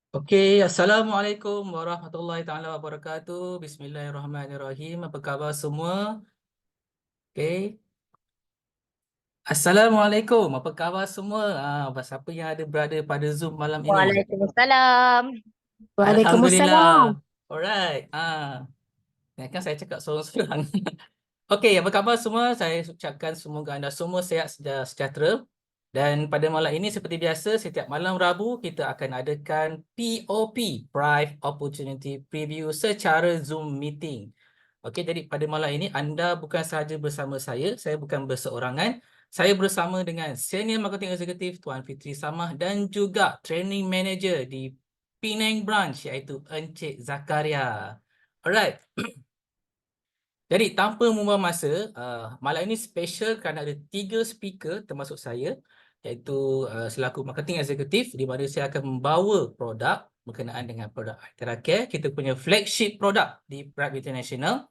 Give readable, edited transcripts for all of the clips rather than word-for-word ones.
Assalamualaikum warahmatullahi taala wabarakatuh. Bismillahirrahmanirrahim. Apa khabar semua? Okey. Assalamualaikum. Apa khabar semua? Siapa yang ada berada pada Zoom malam ini? Waalaikumsalam. Waalaikumsalam. Alhamdulillah. Alright. Kan saya cakap seorang-seorang. Okey, apa khabar semua? Saya ucapkan semoga anda semua sihat sejahtera. Dan pada malam ini seperti biasa, setiap malam Rabu kita akan adakan POP, Private Opportunity Preview secara Zoom meeting. Okey, jadi pada malam ini anda bukan sahaja bersama saya bukan berseorangan. Saya bersama dengan Senior Marketing Executive Tuan Fitri Samah dan juga Training Manager di Penang Branch iaitu Encik Zakaria. Alright. Jadi tanpa membuang masa, malam ini special kerana ada 3 speaker termasuk saya iaitu selaku marketing eksekutif di mana saya akan membawa produk berkenaan dengan produk Itera Care, kita punya flagship produk di Pride International,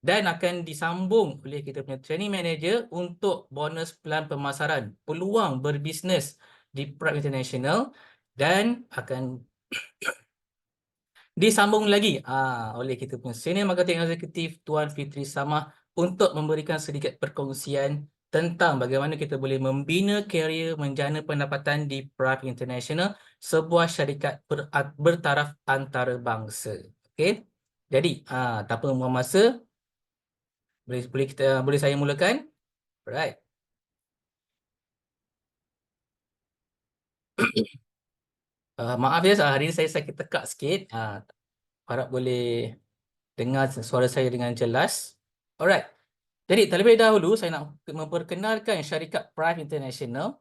dan akan disambung oleh kita punya training manager untuk bonus pelan pemasaran peluang berbisnes di Pride International, dan akan disambung lagi oleh kita punya Senior Marketing Executive Tuan Fitri Samah untuk memberikan sedikit perkongsian tentang bagaimana kita boleh membina karier menjana pendapatan di Pride International, sebuah syarikat bertaraf antarabangsa. Okey. Jadi, tanpa membuang masa, boleh saya mulakan? Alright. Maaf ya, hari ini saya sakit tekak sikit. Harap boleh dengar suara saya dengan jelas. Alright. Jadi terlebih dahulu saya nak memperkenalkan syarikat Prime International.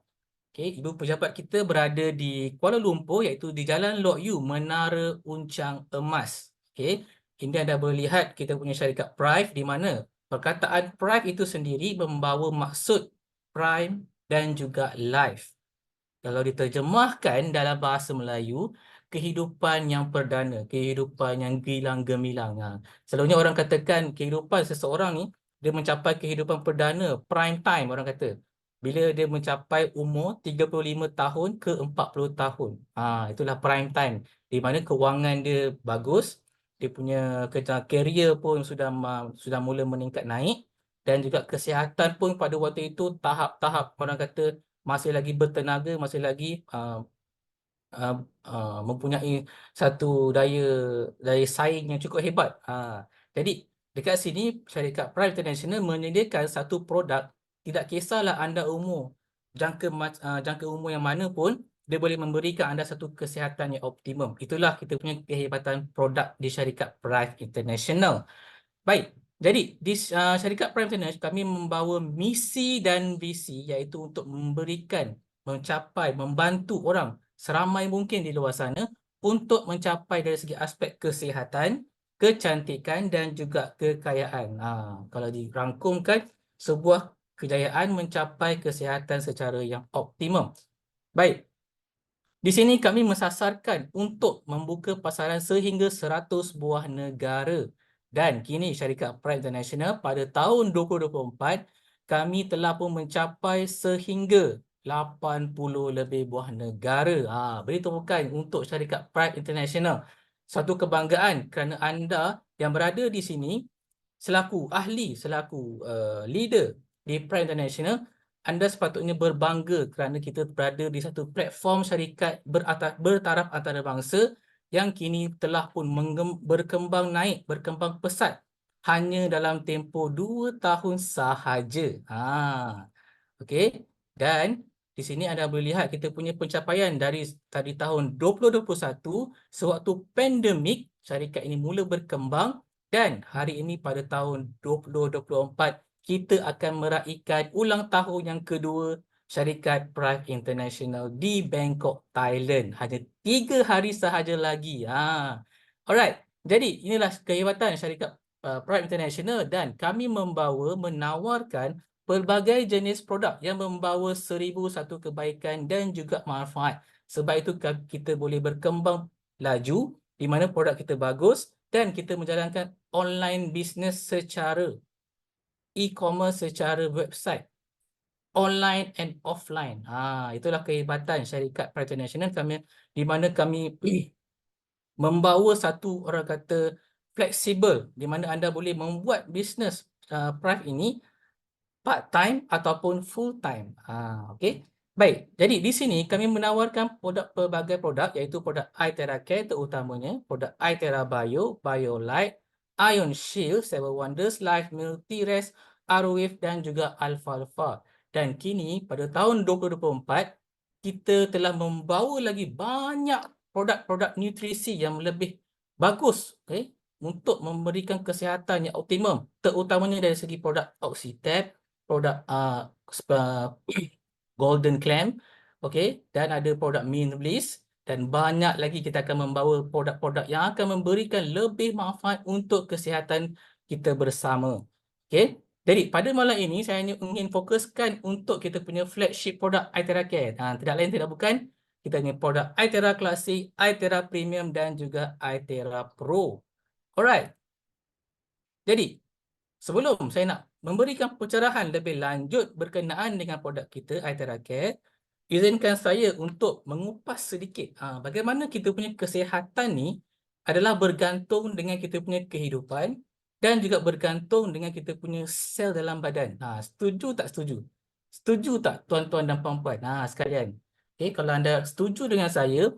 Okey, ibu pejabat kita berada di Kuala Lumpur iaitu di Jalan Lok Yu, Menara Uncang Emas. Okey, ini anda boleh lihat kita punya syarikat Prime di mana perkataan Prime itu sendiri membawa maksud prime dan juga life. Kalau diterjemahkan dalam bahasa Melayu, kehidupan yang perdana, kehidupan yang gilang gemilang. Selalunya orang katakan kehidupan seseorang ni, dia mencapai kehidupan perdana, prime time orang kata. Bila dia mencapai umur 35 tahun ke 40 tahun. Itulah prime time. Di mana kewangan dia bagus, dia punya karier pun sudah mula meningkat naik, dan juga kesihatan pun pada waktu itu tahap-tahap orang kata masih lagi bertenaga, masih lagi uh, mempunyai satu daya saing yang cukup hebat. Jadi dekat sini syarikat Prime International menyediakan satu produk, tidak kisahlah anda jangka umur yang mana pun, dia boleh memberikan anda satu kesihatan yang optimum. Itulah kita punya kehebatan produk di syarikat Prime International. Baik, jadi di syarikat Prime International kami membawa misi dan visi iaitu untuk membantu orang seramai mungkin di luar sana untuk mencapai dari segi aspek kesihatan, kecantikan dan juga kekayaan. Kalau dirangkumkan, sebuah kejayaan mencapai kesihatan secara yang optimum. Baik, di sini kami mensasarkan untuk membuka pasaran sehingga 100 buah negara. Dan kini syarikat Pride International pada tahun 2024 kami telah pun mencapai sehingga 80 lebih buah negara. Beri tepukan untuk syarikat Pride International. Satu kebanggaan kerana anda yang berada di sini selaku ahli, selaku leader di Pride International, anda sepatutnya berbangga kerana kita berada di satu platform syarikat bertaraf antarabangsa yang kini telah pun berkembang naik, berkembang pesat hanya dalam tempoh 2 tahun sahaja. Okey. Dan di sini anda boleh lihat kita punya pencapaian dari tahun 2021, sewaktu pandemik syarikat ini mula berkembang, dan hari ini pada tahun 2024 kita akan meraihkan ulang tahun yang kedua syarikat Prime International di Bangkok, Thailand. Hanya 3 hari sahaja lagi. Alright. Jadi inilah kehebatan syarikat Prime International, dan kami menawarkan pelbagai jenis produk yang membawa 1001 kebaikan dan juga manfaat. Sebab itu kita boleh berkembang laju di mana produk kita bagus dan kita menjalankan online business secara e-commerce, secara website, online and offline. Itulah kehebatan syarikat Pride International kami, di mana kami membawa satu, orang kata, fleksibel, di mana anda boleh membuat bisnes Prive ini part time ataupun full time. Okey. Baik, jadi di sini kami menawarkan pelbagai produk, iaitu produk iTerra Care terutamanya, produk iTerra Bio, BioLite, Ion Shield, Seven Wonders, Life Multi-Rest, Arrowwave dan juga Alfalfa. Dan kini pada tahun 2024 kita telah membawa lagi banyak produk-produk nutrisi yang lebih bagus, untuk memberikan kesihatan yang optimum, terutamanya dari segi produk Oxytab, produk Golden Clam, okey, dan ada produk Mint Bliss, dan banyak lagi kita akan membawa produk-produk yang akan memberikan lebih manfaat untuk kesihatan kita bersama. Okey. Jadi pada malam ini saya hanya ingin fokuskan untuk kita punya flagship produk iTerra Care. Tidak lain tidak bukan, kita punya produk iTerra Classic, iTerra Premium dan juga iTerra Pro. Alright. Jadi sebelum saya nak memberikan pencerahan lebih lanjut berkenaan dengan produk kita, iTerra Care, izinkan saya untuk mengupas sedikit bagaimana kita punya kesihatan ni adalah bergantung dengan kita punya kehidupan dan juga bergantung dengan kita punya sel dalam badan. Setuju tak setuju? Setuju tak tuan-tuan dan puan-puan sekalian? Okay, kalau anda setuju dengan saya,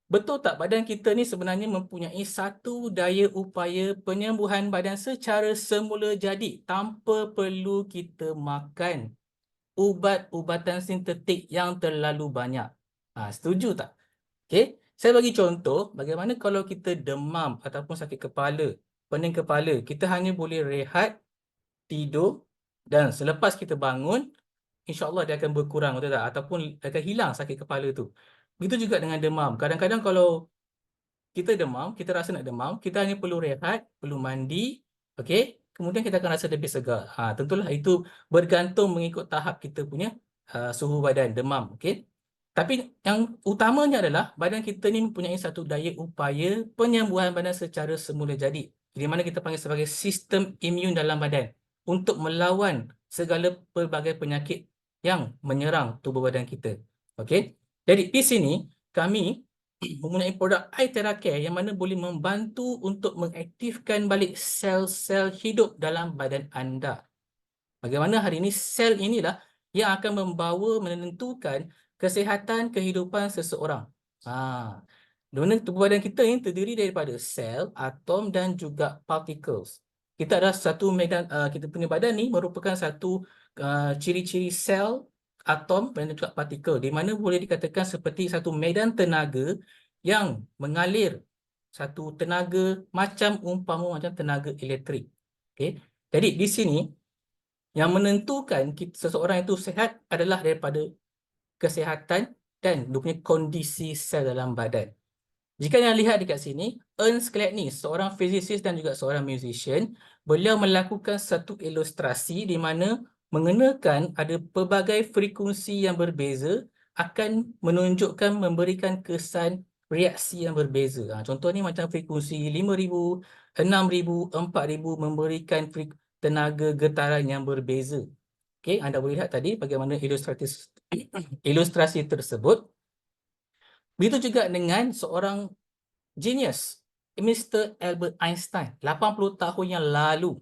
betul tak badan kita ni sebenarnya mempunyai satu daya upaya penyembuhan badan secara semula jadi tanpa perlu kita makan ubat-ubatan sintetik yang terlalu banyak. Setuju tak? Okey, saya bagi contoh bagaimana kalau kita demam ataupun sakit kepala, pening kepala, kita hanya boleh rehat, tidur dan selepas kita bangun, insya-Allah dia akan berkurang, betul tak? Ataupun akan hilang sakit kepala tu. Begitu juga dengan demam. Kadang-kadang kalau kita demam, kita rasa nak demam, kita hanya perlu rehat, perlu mandi, okey? Kemudian kita akan rasa lebih segar. Tentulah itu bergantung mengikut tahap kita punya suhu badan demam, okey? Tapi yang utamanya adalah badan kita ni mempunyai satu daya upaya penyembuhan badan secara semula jadi, di mana kita panggil sebagai sistem imun dalam badan untuk melawan segala pelbagai penyakit yang menyerang tubuh badan kita. Okey? Jadi di sini kami mempunyai produk iTerra Care yang mana boleh membantu untuk mengaktifkan balik sel-sel hidup dalam badan anda. Bagaimana hari ini sel inilah yang akan membawa menentukan kesihatan kehidupan seseorang. Di mana tubuh badan kita ini terdiri daripada sel, atom dan juga particles. Kita ada satu medan, kita punya badan ni merupakan satu ciri-ciri sel, atom dan juga partikel, di mana boleh dikatakan seperti satu medan tenaga yang mengalir, satu tenaga macam tenaga elektrik. Okey. Jadi di sini yang menentukan seseorang itu sihat adalah daripada kesihatan dan dia punya kondisi sel dalam badan. Jika anda lihat dekat sini, Ernst Cleckney, seorang fizisis dan juga seorang musician, beliau melakukan satu ilustrasi di mana mengenakan ada pelbagai frekuensi yang berbeza akan menunjukkan, memberikan kesan reaksi yang berbeza. Contohnya macam frekuensi 5,000, 6,000, 4,000 memberikan tenaga getaran yang berbeza. Okey, anda boleh lihat tadi bagaimana ilustrasi tersebut. Begitu juga dengan seorang genius, Mr. Albert Einstein, 80 tahun yang lalu.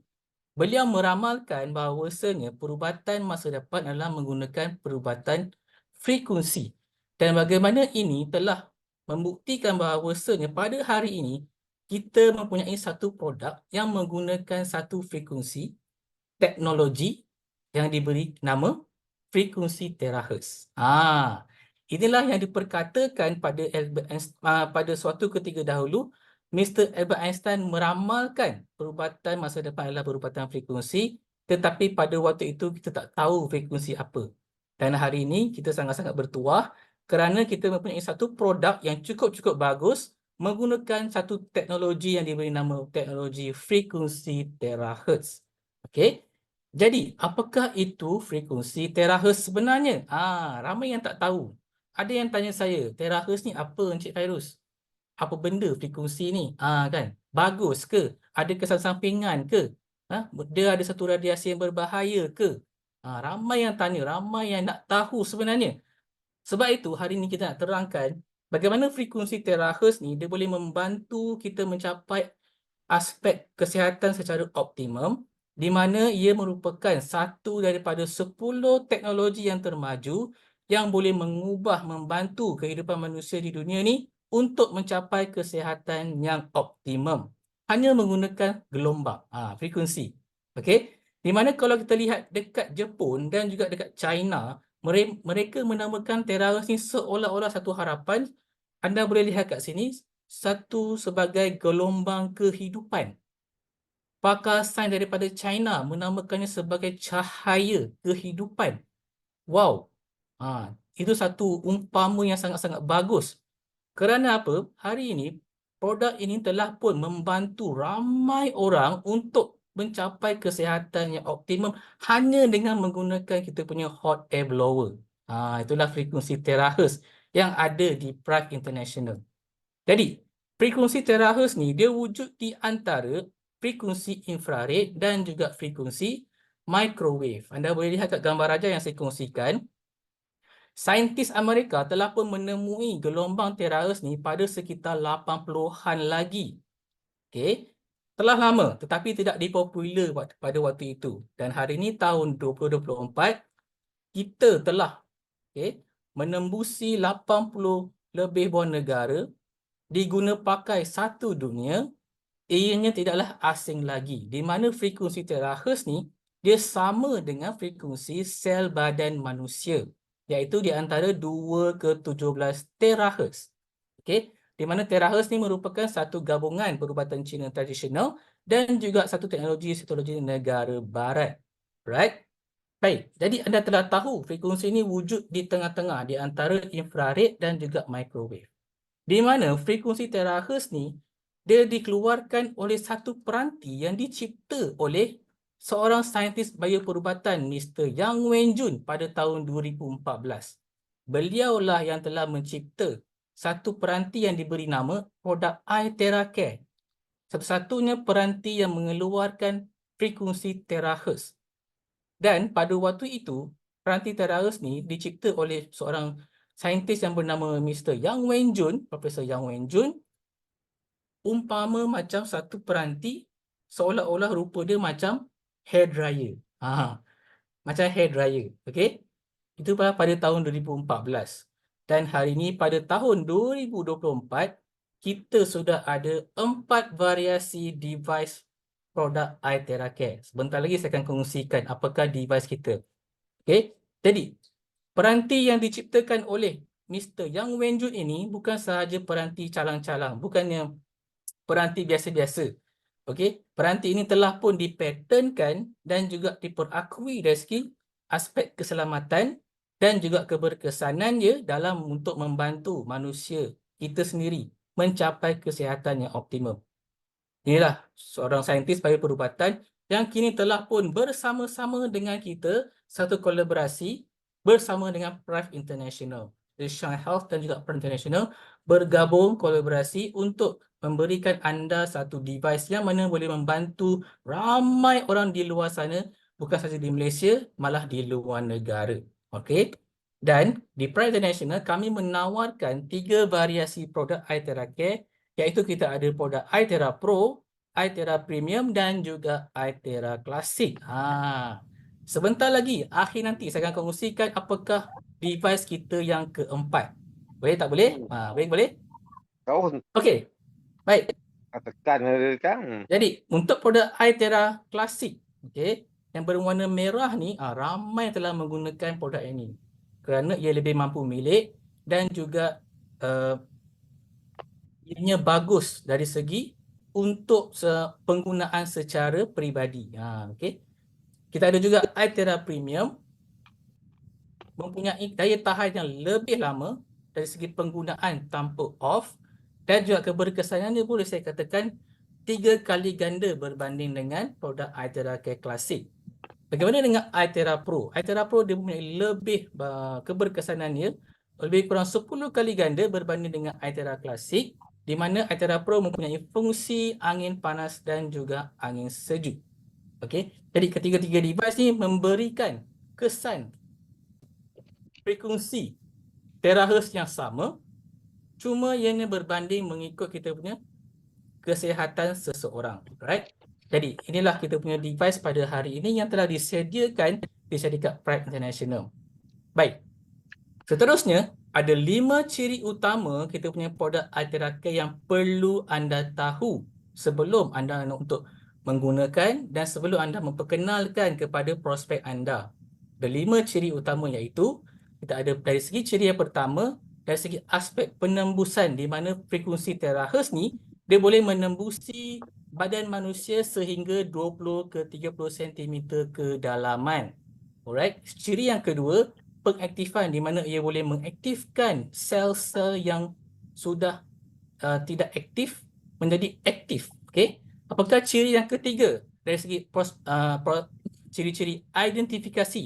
Beliau meramalkan bahawasanya perubatan masa depan adalah menggunakan perubatan frekuensi. Dan bagaimana ini telah membuktikan bahawasanya pada hari ini kita mempunyai satu produk yang menggunakan satu frekuensi teknologi yang diberi nama frekuensi terahertz. Inilah yang diperkatakan pada pada suatu ketika dahulu, Mr. Albert Einstein meramalkan perubatan masa depan adalah perubatan frekuensi, tetapi pada waktu itu kita tak tahu frekuensi apa. Dan hari ini kita sangat-sangat bertuah kerana kita mempunyai satu produk yang cukup-cukup bagus menggunakan satu teknologi yang diberi nama teknologi frekuensi terahertz. Okey. Jadi, apakah itu frekuensi terahertz sebenarnya? Ramai yang tak tahu. Ada yang tanya saya, terahertz ni apa Encik Fairuz? Apa benda frekuensi ni? Kan? Bagus ke? Ada kesan sampingan ke? Dia ada satu radiasi yang berbahaya ke? Ramai yang tanya, ramai yang nak tahu sebenarnya. Sebab itu hari ini kita nak terangkan bagaimana frekuensi terahertz ni dia boleh membantu kita mencapai aspek kesihatan secara optimum, di mana ia merupakan satu daripada 10 teknologi yang termaju yang boleh mengubah, membantu kehidupan manusia di dunia ni untuk mencapai kesihatan yang optimum. Hanya menggunakan gelombang, frekuensi. Okey? Di mana kalau kita lihat dekat Jepun dan juga dekat China, mereka menamakan terahertz ni seolah-olah satu harapan. Anda boleh lihat kat sini, satu sebagai gelombang kehidupan. Pakar sains daripada China menamakannya sebagai cahaya kehidupan. Wow. Itu satu umpama yang sangat-sangat bagus. Kerana apa? Hari ini, produk ini telah pun membantu ramai orang untuk mencapai kesihatan yang optimum hanya dengan menggunakan kita punya hot air blower. Itulah frekuensi terahertz yang ada di Prague International. Jadi, frekuensi terahertz ni dia wujud di antara frekuensi infrared dan juga frekuensi microwave. Anda boleh lihat kat gambar raja yang saya kongsikan. Saintis Amerika telah pun menemui gelombang terahertz ni pada sekitar 80-an lagi. Okey. Telah lama tetapi tidak dipopular pada waktu itu. Dan hari ini tahun 2024 kita telah menembusi 80 lebih buah negara, diguna pakai satu dunia, ianya tidaklah asing lagi. Di mana frekuensi terahertz ni dia sama dengan frekuensi sel badan manusia, iaitu di antara 2 ke 17 terahertz. Okey, di mana terahertz ni merupakan satu gabungan perubatan Cina tradisional dan juga satu teknologi negara barat. Right? Baik, jadi anda telah tahu frekuensi ini wujud di tengah-tengah di antara infrared dan juga microwave. Di mana frekuensi terahertz ni dia dikeluarkan oleh satu peranti yang dicipta oleh seorang saintis bioperubatan Mr. Yang Wenjun pada tahun 2014. Beliaulah yang telah mencipta satu peranti yang diberi nama produk iTeracare. Satu-satunya peranti yang mengeluarkan frekuensi terahertz. Dan pada waktu itu, peranti terahertz ni dicipta oleh seorang saintis yang bernama Mr. Yang Wenjun, Profesor Yang Wenjun, umpama macam satu peranti seolah-olah rupa dia macam hair dryer. Macam hair dryer. Okey? Itu pada tahun 2014. Dan hari ini pada tahun 2024, kita sudah ada 4 variasi device produk iTeracare. Sebentar lagi saya akan kongsikan apakah device kita. Okey? Jadi, peranti yang diciptakan oleh Mr. Yang Wenjun ini bukan sahaja peranti calang-calang, bukannya peranti biasa-biasa. Okey, peranti ini telah pun dipatenkan dan juga diperakui dari segi aspek keselamatan dan juga keberkesanannya dalam untuk membantu manusia kita sendiri mencapai kesihatan yang optimum. Inilah seorang saintis bioperubatan yang kini telah pun bersama-sama dengan kita satu kolaborasi bersama dengan PRIVE International. The Shanghai Health dan juga PRIVE International bergabung kolaborasi untuk memberikan anda satu device yang mana boleh membantu ramai orang di luar sana, bukan sahaja di Malaysia, malah di luar negara. Okey. Dan di PRIVE International kami menawarkan 3 variasi produk iTeracare, iaitu kita ada produk iTera Pro, iTera Premium dan juga iTera Classic. Sebentar lagi, akhir nanti saya akan kongsikan apakah device kita yang keempat. Boleh tak boleh? Boleh, boleh? Kau Okey. Baik. tekan kan. Jadi, untuk produk iTera Classic, okey, yang berwarna merah ni, ramai telah menggunakan produk ini. Kerana ia lebih mampu milik dan juga ianya bagus dari segi untuk penggunaan secara peribadi. Okey. Kita ada juga iTera Premium, mempunyai daya tahan yang lebih lama dari segi penggunaan tanpa off, dan juga keberkesanannya boleh saya katakan 3 kali ganda berbanding dengan produk iTeracare Classic. Bagaimana dengan iTera Pro? iTera Pro dia mempunyai lebih keberkesanannya lebih kurang 10 kali ganda berbanding dengan iTera Classic, di mana iTera Pro mempunyai fungsi angin panas dan juga angin sejuk. Okey. Jadi ketiga-tiga device ni memberikan kesan frekuensi terahertz yang sama Cuma ianya berbanding mengikut kita punya kesihatan seseorang. Right? Jadi inilah kita punya device pada hari ini yang telah disediakan di syarikat Pride International. Baik. Seterusnya, ada 5 ciri utama kita punya produk Alteraca yang perlu anda tahu sebelum anda untuk menggunakan dan sebelum anda memperkenalkan kepada prospek anda. Ada 5 ciri utama iaitu, kita ada dari segi ciri yang pertama, dari segi aspek penembusan di mana frekuensi terahertz ni dia boleh menembusi badan manusia sehingga 20 ke 30 cm kedalaman. Alright. Ciri yang kedua, pengaktifan di mana ia boleh mengaktifkan sel-sel yang sudah tidak aktif menjadi aktif. Okey. Apakah ciri yang ketiga dari segi ciri-ciri identifikasi?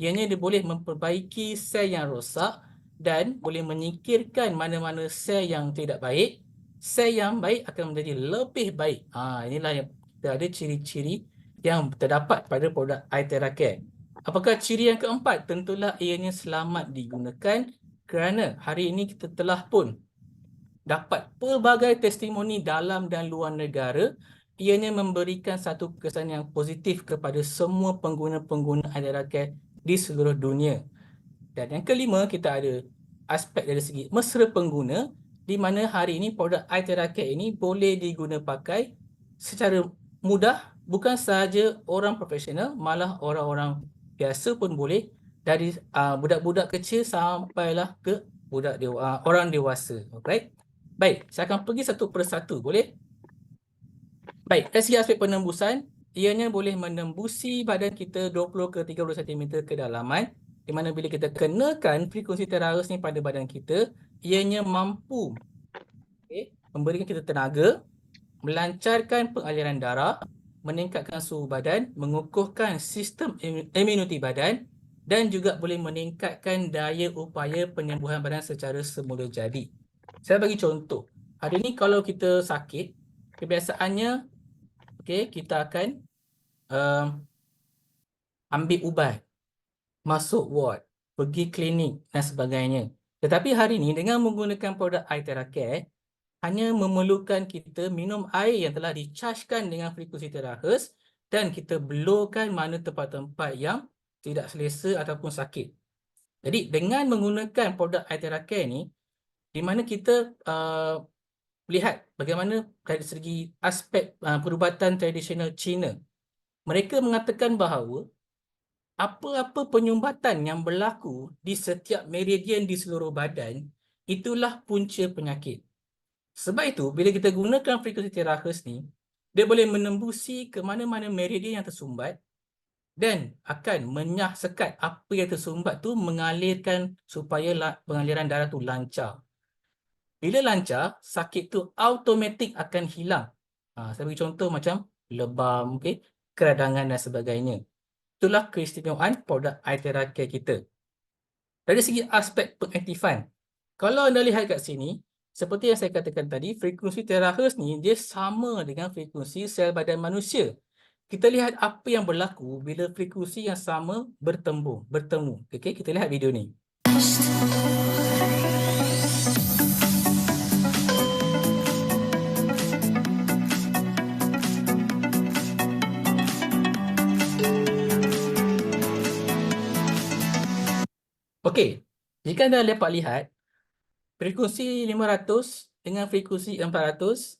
Ianya dia boleh memperbaiki sel yang rosak dan boleh menyingkirkan mana-mana sel yang tidak baik. Sel yang baik akan menjadi lebih baik. Inilah yang kita ada ciri-ciri yang terdapat pada produk Alteraca. Apakah ciri yang keempat? Tentulah ianya selamat digunakan kerana hari ini kita telah pun dapat pelbagai testimoni dalam dan luar negara. Ianya memberikan satu kesan yang positif kepada semua pengguna-pengguna Alteraca di seluruh dunia. Dan yang kelima, kita ada aspek dari segi mesra pengguna di mana hari ini produk Alteraca ini boleh diguna pakai secara mudah, bukan sahaja orang profesional, malah orang-orang biasa pun boleh, dari budak-budak kecil sampailah ke orang dewasa. Alright? Baik, saya akan pergi satu persatu, boleh? Baik, dari segi aspek penembusan, ianya boleh menembusi badan kita 20 ke 30 cm kedalaman, di mana bila kita kenakan frekuensi terahertz ni pada badan kita, ianya mampu memberikan kita tenaga, melancarkan pengaliran darah, meningkatkan suhu badan, mengukuhkan sistem imuniti badan dan juga boleh meningkatkan daya upaya penyembuhan badan secara semula jadi. Saya bagi contoh. Hari ini kalau kita sakit, kebiasaannya kita akan ambil ubat, masuk ward, pergi klinik dan sebagainya. Tetapi hari ini dengan menggunakan produk Alteraca, hanya memerlukan kita minum air yang telah dichargekan dengan frekuensi terahertz dan kita blowkan mana tempat-tempat yang tidak selesa ataupun sakit. Jadi dengan menggunakan produk Alteraca ni, di mana kita lihat bagaimana dari segi aspek perubatan tradisional Cina, mereka mengatakan bahawa apa-apa penyumbatan yang berlaku di setiap meridian di seluruh badan, itulah punca penyakit. Sebab itu, bila kita gunakan frekuensi terahertz ni, dia boleh menembusi ke mana-mana meridian yang tersumbat dan akan sekat apa yang tersumbat tu mengalirkan supaya pengaliran darah tu lancar. Bila lancar, sakit tu automatik akan hilang. Saya bagi contoh macam lebam, keradangan dan sebagainya. Itulah keistimewaan produk Alteraca kita. Dari segi aspek pengaktifan, kalau anda lihat kat sini, seperti yang saya katakan tadi, frekuensi terahertz ni dia sama dengan frekuensi sel badan manusia. Kita lihat apa yang berlaku bila frekuensi yang sama bertemu. Okey, kita lihat video ni. Okey, jika anda dapat lihat, frekuensi 500 dengan frekuensi 400,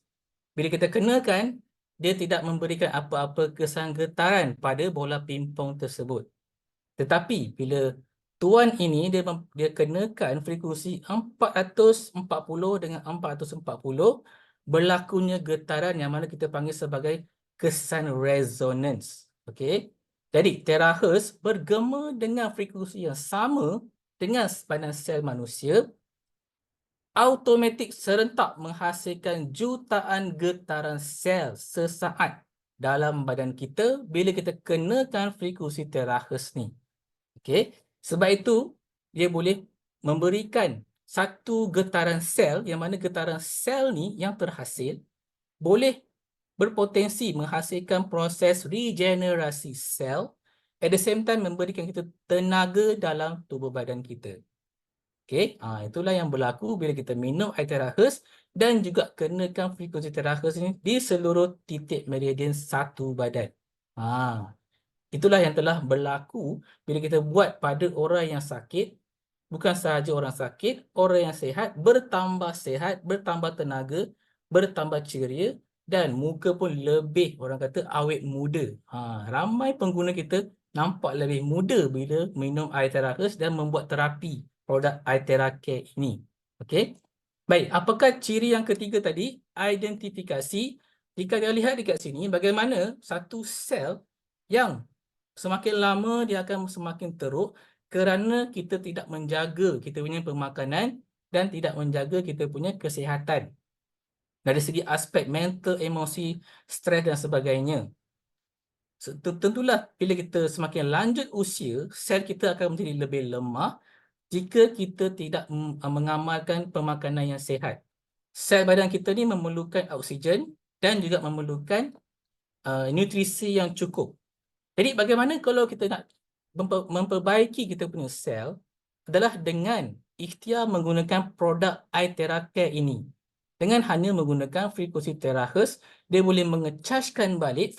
bila kita kenakan, dia tidak memberikan apa-apa kesan getaran pada bola pingpong tersebut. Tetapi bila tuan ini dia kenakan frekuensi 440 dengan 440, berlakunya getaran yang mana kita panggil sebagai kesan resonance. Okey. Jadi terahertz bergema dengan frekuensi yang sama dengan badan sel manusia, automatik serentak menghasilkan jutaan getaran sel sesaat dalam badan kita bila kita kenakan frekuensi terahertz ni. Okey, sebab itu dia boleh memberikan satu getaran sel yang mana getaran sel ni yang terhasil boleh berpotensi menghasilkan proses regenerasi sel, at the same time memberikan kita tenaga dalam tubuh badan kita. Okey, itulah yang berlaku bila kita minum air terakhus dan juga kenakan frekuensi terakhus ini di seluruh titik meridian satu badan. Itulah yang telah berlaku bila kita buat pada orang yang sakit. Bukan sahaja orang sakit, orang yang sihat, bertambah tenaga, bertambah ceria dan muka pun lebih, orang kata, awet muda. Ramai pengguna kita nampak lebih muda bila minum air terakhus dan membuat terapi produk iTera Care ini. Okey. Baik, apakah ciri yang ketiga tadi? Identifikasi. Jika kita lihat dekat sini, bagaimana satu sel yang semakin lama dia akan semakin teruk kerana kita tidak menjaga kita punya pemakanan dan tidak menjaga kita punya kesihatan. Dari segi aspek mental, emosi, stres dan sebagainya. Tentulah bila kita semakin lanjut usia, sel kita akan menjadi lebih lemah jika kita tidak mengamalkan pemakanan yang sihat. Sel badan kita ni memerlukan oksigen dan juga memerlukan nutrisi yang cukup. Jadi bagaimana kalau kita nak memperbaiki kita punya sel adalah dengan ikhtiar menggunakan produk iTera Care ini. Dengan hanya menggunakan frekuensi terahertz, dia boleh mengecaskan balik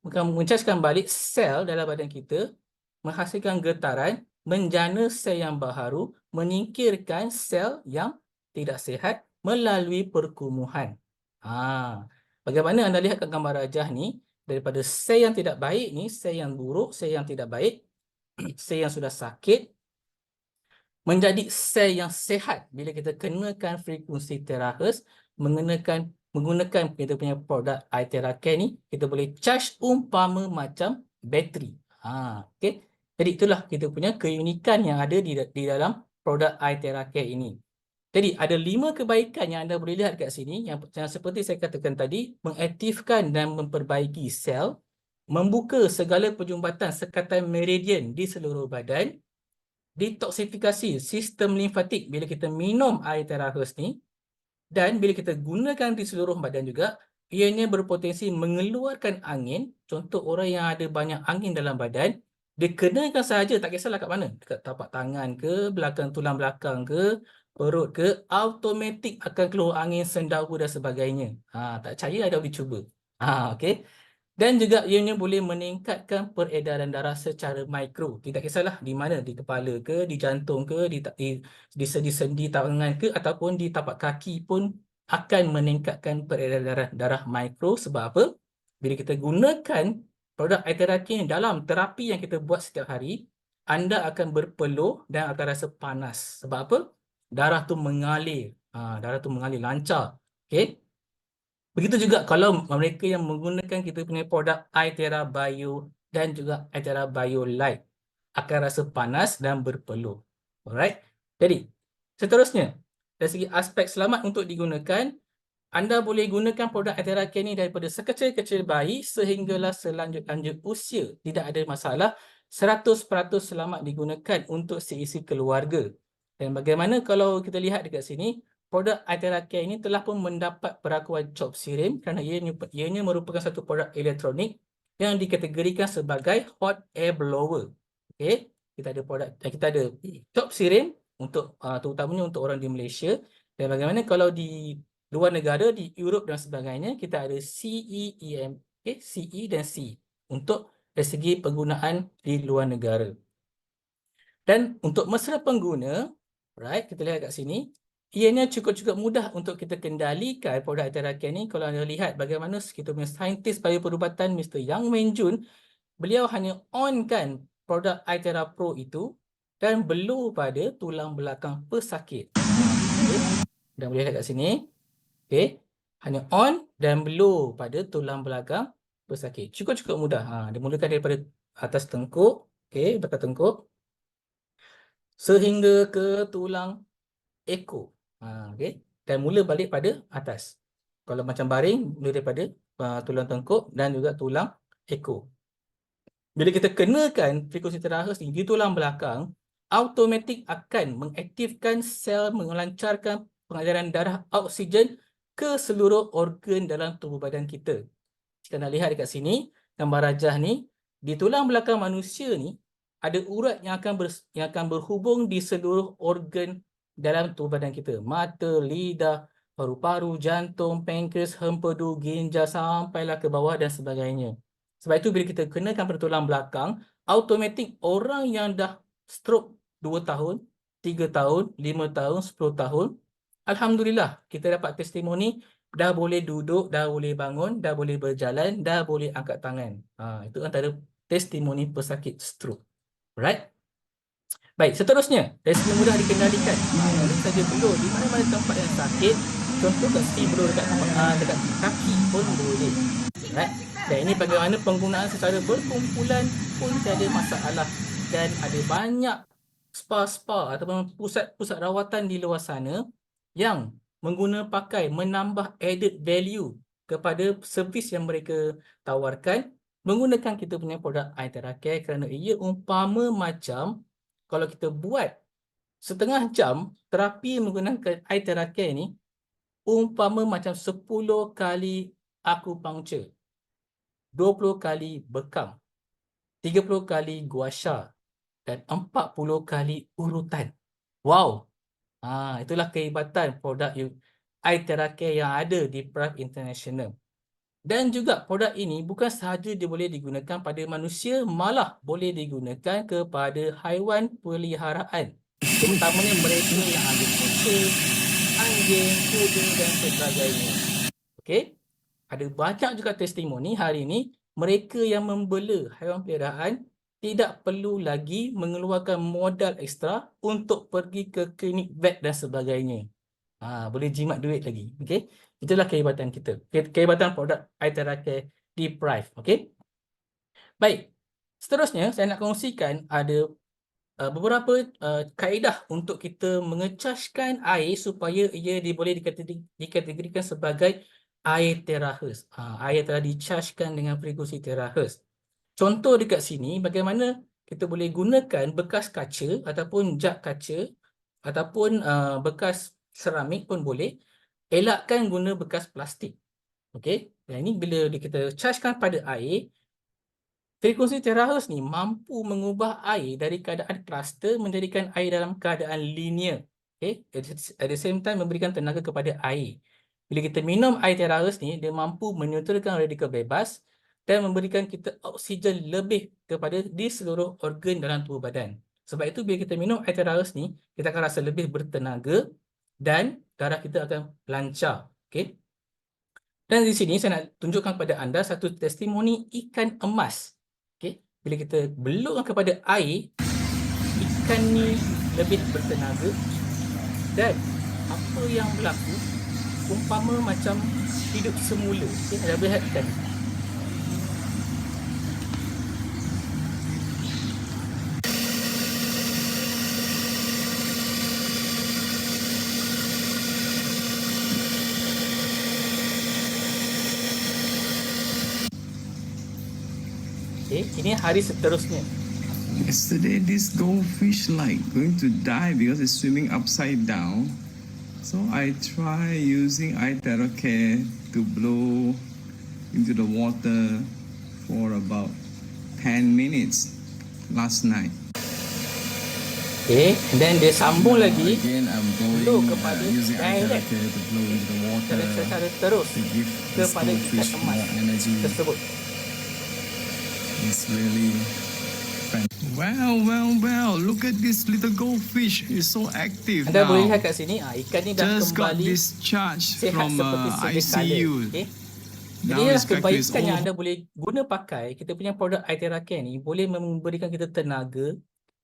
mengecaskan balik sel dalam badan kita, menghasilkan getaran, menjana sel yang baharu, menyingkirkan sel yang tidak sihat melalui perkumuhan. Bagaimana anda lihat kat gambar rajah ni, daripada sel yang tidak baik ni, sel yang buruk, sel yang tidak baik, sel yang sudah sakit, menjadi sel yang sihat bila kita kenakan frekuensi terahertz, menggunakan kita punya produk iTera Care ni, kita boleh charge umpama macam bateri. Okay. Jadi itulah kita punya keunikan yang ada di dalam produk iTera Care ini. Jadi ada 5 kebaikan yang anda boleh lihat kat sini yang seperti saya katakan tadi, mengaktifkan dan memperbaiki sel, membuka segala perjumpatan sekatan meridian di seluruh badan, detoksifikasi sistem limfatik bila kita minum air terahertz ni, dan bila kita gunakan di seluruh badan juga, ianya berpotensi mengeluarkan angin. Contoh orang yang ada banyak angin dalam badan, dia kenakan sahaja, tak kisahlah kat mana, dekat tapak tangan ke, belakang tulang belakang ke, perut ke, automatik akan keluar angin, sendawa dan sebagainya. Tak percaya, ada boleh cuba. Okey. Dan juga ianya boleh meningkatkan peredaran darah secara mikro. Tidak kisahlah di mana, di kepala ke, di jantung ke, di sendi-sendi tangan ke, ataupun di tapak kaki pun akan meningkatkan peredaran darah mikro. Sebab apa? Bila kita gunakan produk iTera Care dalam terapi yang kita buat setiap hari, anda akan berpeluh dan akan rasa panas. Sebab apa? Darah tu mengalir. Darah tu mengalir lancar. Okey. Begitu juga kalau mereka yang menggunakan kita punya produk iTera Bio dan juga iTera Bio Light, akan rasa panas dan berpeluh. Alright. Jadi, seterusnya, dari segi aspek selamat untuk digunakan, anda boleh gunakan produk iTera Care ni daripada sekecil-kecil bayi sehinggalah selanjut-lanjut usia. Tidak ada masalah. 100% selamat digunakan untuk seisi keluarga. Dan bagaimana kalau kita lihat dekat sini, produk iTera Care ini telah pun mendapat perakuan COP SIRIM kerana ianya merupakan satu produk elektronik yang dikategorikan sebagai hot air blower. Okey, kita ada COP SIRIM untuk terutamanya untuk orang di Malaysia. Dan bagaimana kalau di luar negara, di Europe dan sebagainya, kita ada CE-EM, CE dan C untuk dari segi penggunaan di luar negara. Dan untuk mesra pengguna, right, kita lihat kat sini, ianya cukup mudah untuk kita kendalikan produk iTera Care ni. Kalau anda lihat bagaimana kita punya saintis bioperubatan Mr. Yang Wenjun, beliau hanya on-kan produk iTera Pro itu dan belur pada tulang belakang pesakit. Okay. Anda boleh lihat kat sini. Okay. Hanya on dan belur pada tulang belakang pesakit. Cukup mudah. Dia mulakan daripada atas tengkuk, okay, belakang tengkuk, sehingga ke tulang ekor. Okay. Dan mula balik pada atas. Kalau macam baring, mula daripada tulang tengkuk dan juga tulang ekor. Bila kita kenakan frekuensi terahertz ni di tulang belakang, automatik akan mengaktifkan sel, melancarkan pengaliran darah oksigen ke seluruh organ dalam tubuh badan kita. Jika anda lihat dekat sini, gambar rajah ni, di tulang belakang manusia ni, ada urat yang akan berhubung di seluruh organ dalam tubuh badan kita. Mata, lidah, paru-paru, jantung, pankreas, hempedu, ginjal sampailah ke bawah dan sebagainya. Sebab itu bila kita kenakan pada tulang belakang, automatik orang yang dah stroke 2 tahun, 3 tahun, 5 tahun, 10 tahun, alhamdulillah kita dapat testimoni dah boleh duduk, dah boleh bangun, dah boleh berjalan, dah boleh angkat tangan. Itu antara testimoni pesakit stroke. Right? Baik, seterusnya, dari segi mudah dikendalikan. Ini saja belur di mana-mana tempat yang sakit. Contoh kat sini belur dekat kaki pun boleh. Right? Dan ini bagaimana penggunaan secara berkumpulan pun tiada masalah. Dan ada banyak spa-spa ataupun pusat-pusat rawatan di luar sana yang menambah added value kepada servis yang mereka tawarkan menggunakan kita punya produk iTeracare kerana ia umpama macam kalau kita buat setengah jam terapi menggunakan iTeracare ni umpama macam 10 kali akupunktur, 20 kali bekam, 30 kali gua sha dan 40 kali urutan. Wow. Itulah kehebatan produk iTeracare yang ada di Prive International. Dan juga produk ini bukan sahaja dia boleh digunakan pada manusia, malah boleh digunakan kepada haiwan peliharaan. Terutamanya mereka yang ada kucing, anjing, kuda dan sebagainya. Okey? Ada banyak juga testimoni hari ini mereka yang membela haiwan peliharaan tidak perlu lagi mengeluarkan modal ekstra untuk pergi ke klinik vet dan sebagainya. Boleh jimat duit lagi. Okey? Itulah kehebatan kita. Kehebatan produk iTeracare di Prive. Okey? Baik. Seterusnya saya nak kongsikan ada beberapa kaedah untuk kita mengecaskan air supaya ia boleh dikategorikan sebagai air terakhir. Air telah dicaskan dengan frekuensi terakhir. Contoh dekat sini bagaimana kita boleh gunakan bekas kaca ataupun jug kaca ataupun bekas seramik pun boleh. Elakkan guna bekas plastik. Okey. Dan ini bila kita chargekan pada air, frekuensi terakhir ni mampu mengubah air dari keadaan cluster menjadikan air dalam keadaan linear. Okay? At the same time memberikan tenaga kepada air. Bila kita minum air terakhir ni, dia mampu menyuturkan radikal bebas dan memberikan kita oksigen lebih kepada di seluruh organ dalam tubuh badan. Sebab itu bila kita minum air terakhir ni, kita akan rasa lebih bertenaga dan darah kita akan lancar. Okay? Dan di sini saya nak tunjukkan kepada anda satu testimoni ikan emas. Okay? Bila kita belurkan kepada air, ikan ni lebih bertenaga dan apa yang berlaku umpama macam hidup semula. Okay? Anda lihat ikan ni. Okay? Ini hari seterusnya. Yesterday, this goldfish like going to die because it's swimming upside down. So I try using iTeracare to blow into the water for about 10 minutes last night. Okay, and then dia sambung lagi Again, I'm blow going kepada using direct iTeracare to blow into the water secara terus to give this kepada ikan goldfish emas more energy. tersebut. It's really fantastic. Well, look at this little goldfish. It's so active Anda boleh now. lihat kat sini, ikan ni dah Just got kembali discharged sihat from seperti sedia kala. ICU. Okay? Jadi Now ialah it's back to his kebaikan yang old anda boleh guna pakai kita punya produk iTeracare ni boleh memberikan kita tenaga.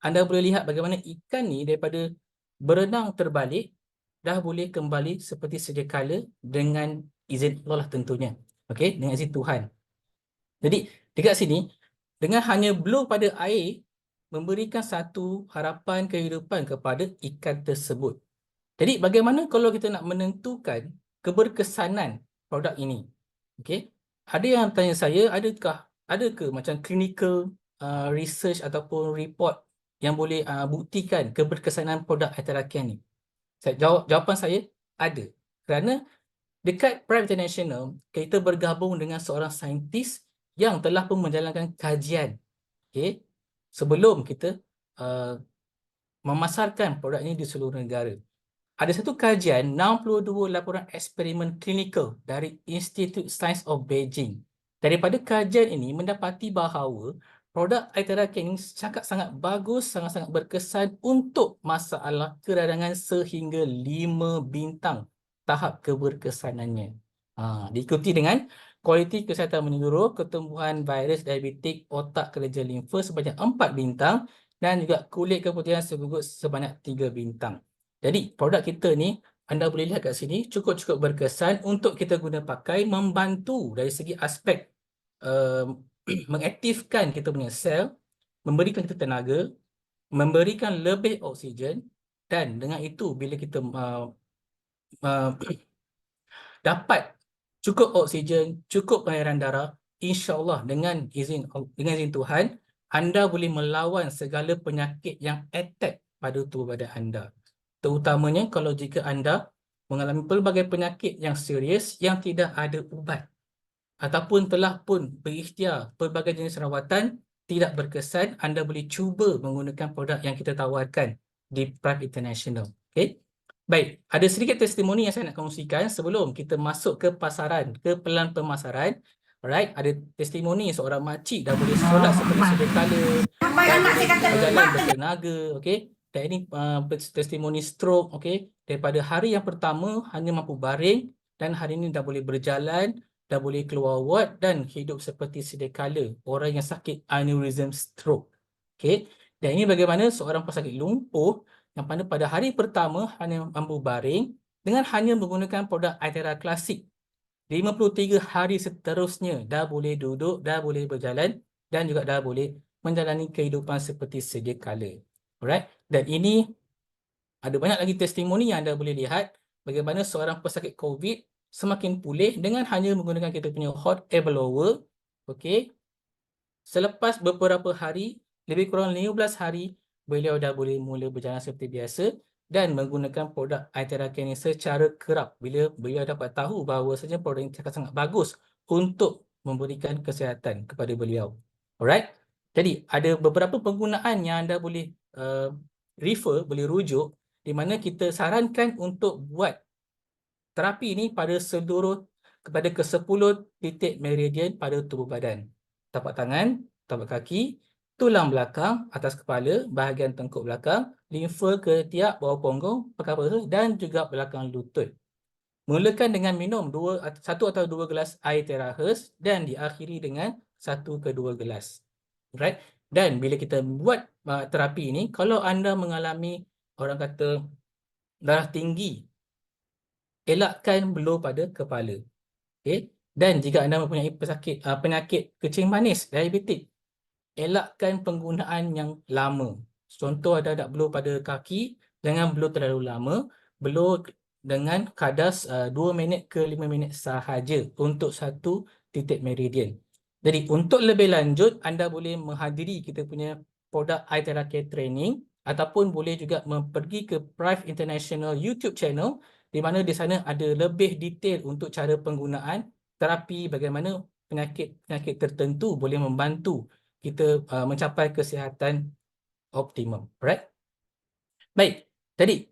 Anda boleh lihat bagaimana ikan ni daripada berenang terbalik dah boleh kembali seperti sedia kala dengan izin Allah lah tentunya. Okey, dengan izin Tuhan. Jadi dekat sini dengan hanya blow pada air memberikan satu harapan kehidupan kepada ikan tersebut. Jadi bagaimana kalau kita nak menentukan keberkesanan produk ini? Okey. Ada yang tanya saya, ada ke macam clinical research ataupun report yang boleh buktikan keberkesanan produk iTeracare ni? Jawapan saya ada. Kerana dekat Prive International, kita bergabung dengan seorang saintis yang telah pun menjalankan kajian. Okey. sebelum kita memasarkan produk ini di seluruh negara. Ada satu kajian 62 laporan eksperimen klinikal dari Institute Science of Beijing. Daripada kajian ini mendapati bahawa produk iTera Care ini sangat bagus, sangat-sangat berkesan untuk masalah keradangan sehingga 5 bintang tahap keberkesanannya. Diikuti dengan kualiti kesihatan menyeluruh, ketumbuhan virus diabetik, otak kerja limfa sebanyak 4 bintang dan juga kulit keputihan segugus sebanyak 3 bintang. Jadi produk kita ni anda boleh lihat kat sini cukup berkesan untuk kita guna pakai, membantu dari segi aspek mengaktifkan kita punya sel, memberikan kita tenaga, memberikan lebih oksigen, dan dengan itu bila kita dapat cukup oksigen, cukup aliran darah, insya-Allah dengan izin Tuhan, anda boleh melawan segala penyakit yang attack pada tubuh badan anda. Terutamanya kalau jika anda mengalami pelbagai penyakit yang serius yang tidak ada ubat ataupun telah pun berikhtiar pelbagai jenis rawatan tidak berkesan, anda boleh cuba menggunakan produk yang kita tawarkan di Prime International. Okay? Baik, ada sedikit testimoni yang saya nak kongsikan sebelum kita masuk ke pasaran, ke pelan pemasaran. Alright, ada testimoni seorang makcik dah boleh solat seperti sedia kala, berjalan bertenaga, okey. Dan ini testimoni stroke, okey. Daripada hari yang pertama hanya mampu baring dan hari ini dah boleh berjalan, dah boleh keluar ward dan hidup seperti sedia kala orang yang sakit aneurism stroke. Okey. Dan ini bagaimana seorang pesakit lumpuh yang pada hari pertama hanya mampu baring dengan hanya menggunakan produk iTera Classic. 53 hari seterusnya dah boleh duduk, dah boleh berjalan dan juga dah boleh menjalani kehidupan seperti sedia kala. Alright. Dan ini ada banyak lagi testimoni yang anda boleh lihat bagaimana seorang pesakit COVID semakin pulih dengan hanya menggunakan kita punya hot air blower. Okey. Selepas beberapa hari, lebih kurang 15 hari, beliau dah boleh mula berjalan seperti biasa dan menggunakan produk iTera Care ini secara kerap bila beliau dapat tahu bahawasanya produk ini sangat bagus untuk memberikan kesihatan kepada beliau. Alright. Jadi ada beberapa penggunaan yang anda boleh refer, boleh rujuk di mana kita sarankan untuk buat terapi ini pada seluruh kepada ke-10 titik meridian pada tubuh badan. Tapak tangan, tapak kaki, tulang belakang, atas kepala, bahagian tengkuk belakang, limfa ketiak, bawah punggung, pekan perut dan juga belakang lutut. Mulakan dengan minum 1 atau 2 gelas air terakhir dan diakhiri dengan 1 ke 2 gelas. Right? Dan bila kita buat terapi ini, kalau anda mengalami orang kata darah tinggi, elakkan blow pada kepala. Okay? Dan jika anda mempunyai penyakit kencing manis, diabetik, elakkan penggunaan yang lama. Contoh ada nak blow pada kaki, jangan blow terlalu lama, blow dengan kadar 2 minit ke 5 minit sahaja untuk satu titik meridian. Jadi untuk lebih lanjut, anda boleh menghadiri kita punya produk iTera Care Training ataupun boleh juga pergi ke Prime International YouTube channel di mana di sana ada lebih detail untuk cara penggunaan terapi, bagaimana penyakit tertentu boleh membantu kita mencapai kesihatan optimum. Right? Baik, jadi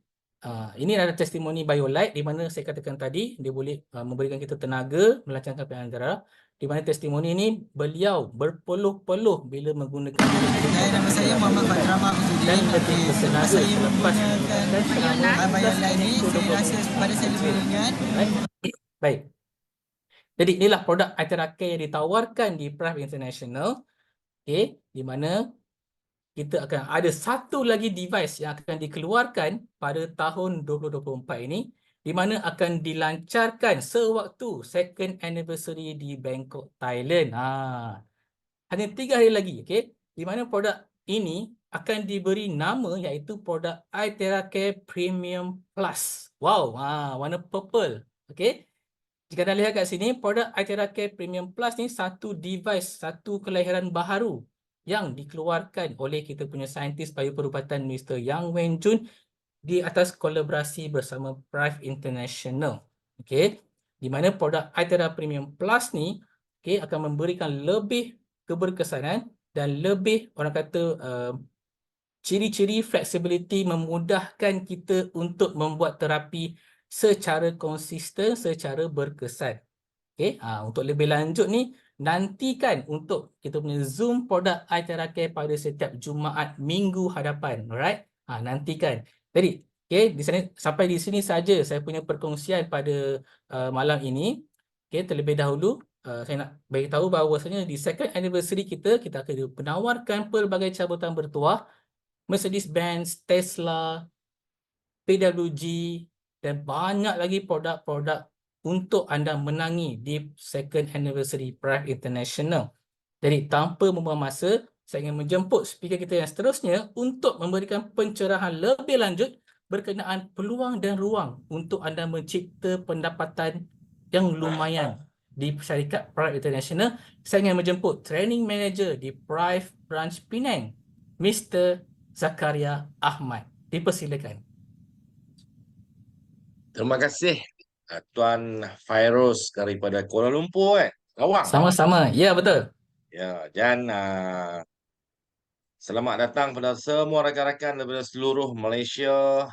ini adalah testimoni BioLite di mana saya katakan tadi dia boleh memberikan kita tenaga, melancarkan pilihan darah. Di mana testimoni ini beliau berpeluh-peluh bila menggunakan Nama saya Muhammad Fadrama Uzudin. dan lebih bertenaga selepas menggunakan BioLite ini, saya rasa pada saya lebih ringan. Baik. Jadi inilah produk iTera Care yang ditawarkan di Prime International. Okay, di mana kita akan ada satu lagi device yang akan dikeluarkan pada tahun 2024 ini, di mana akan dilancarkan sewaktu second anniversary di Bangkok, Thailand. Hanya 3 hari lagi, okay? Di mana produk ini akan diberi nama iaitu produk iTera Care Premium Plus. Wow, warna purple, okay? Jika anda lihat kat sini, produk iTera Care Premium Plus ni satu device, satu kelahiran baharu yang dikeluarkan oleh kita punya saintis bioperubatan Mr. Yang Wen-jun di atas kolaborasi bersama Prime International. Okey, di mana produk iTera Premium Plus ni akan memberikan lebih keberkesanan dan lebih orang kata ciri-ciri flexibility memudahkan kita untuk membuat terapi secara konsisten, secara berkesan. Okey, untuk lebih lanjut ni, nantikan untuk kita punya Zoom produk iTeracare pada setiap Jumaat minggu hadapan. Alright? Nantikan. Jadi, okey, sampai di sini saja saya punya perkongsian pada malam ini. Okey, terlebih dahulu saya nak beritahu bahawasanya di second anniversary kita akan menawarkan pelbagai cabutan bertuah Mercedes-Benz, Tesla, PWG dan banyak lagi produk-produk untuk anda menangi di second anniversary Prive International. Jadi tanpa membuang masa, saya ingin menjemput speaker kita yang seterusnya untuk memberikan pencerahan lebih lanjut berkenaan peluang dan ruang untuk anda mencipta pendapatan yang lumayan di syarikat Prive International. Saya ingin menjemput Training Manager di Prive Branch Penang, Mr. Zakaria Ahmad. Dipersilakan. Terima kasih Tuan Fairuz daripada Kuala Lumpur Rawang. Sama-sama. Ya, betul. Ya, dan selamat datang pada semua rakan-rakan daripada seluruh Malaysia,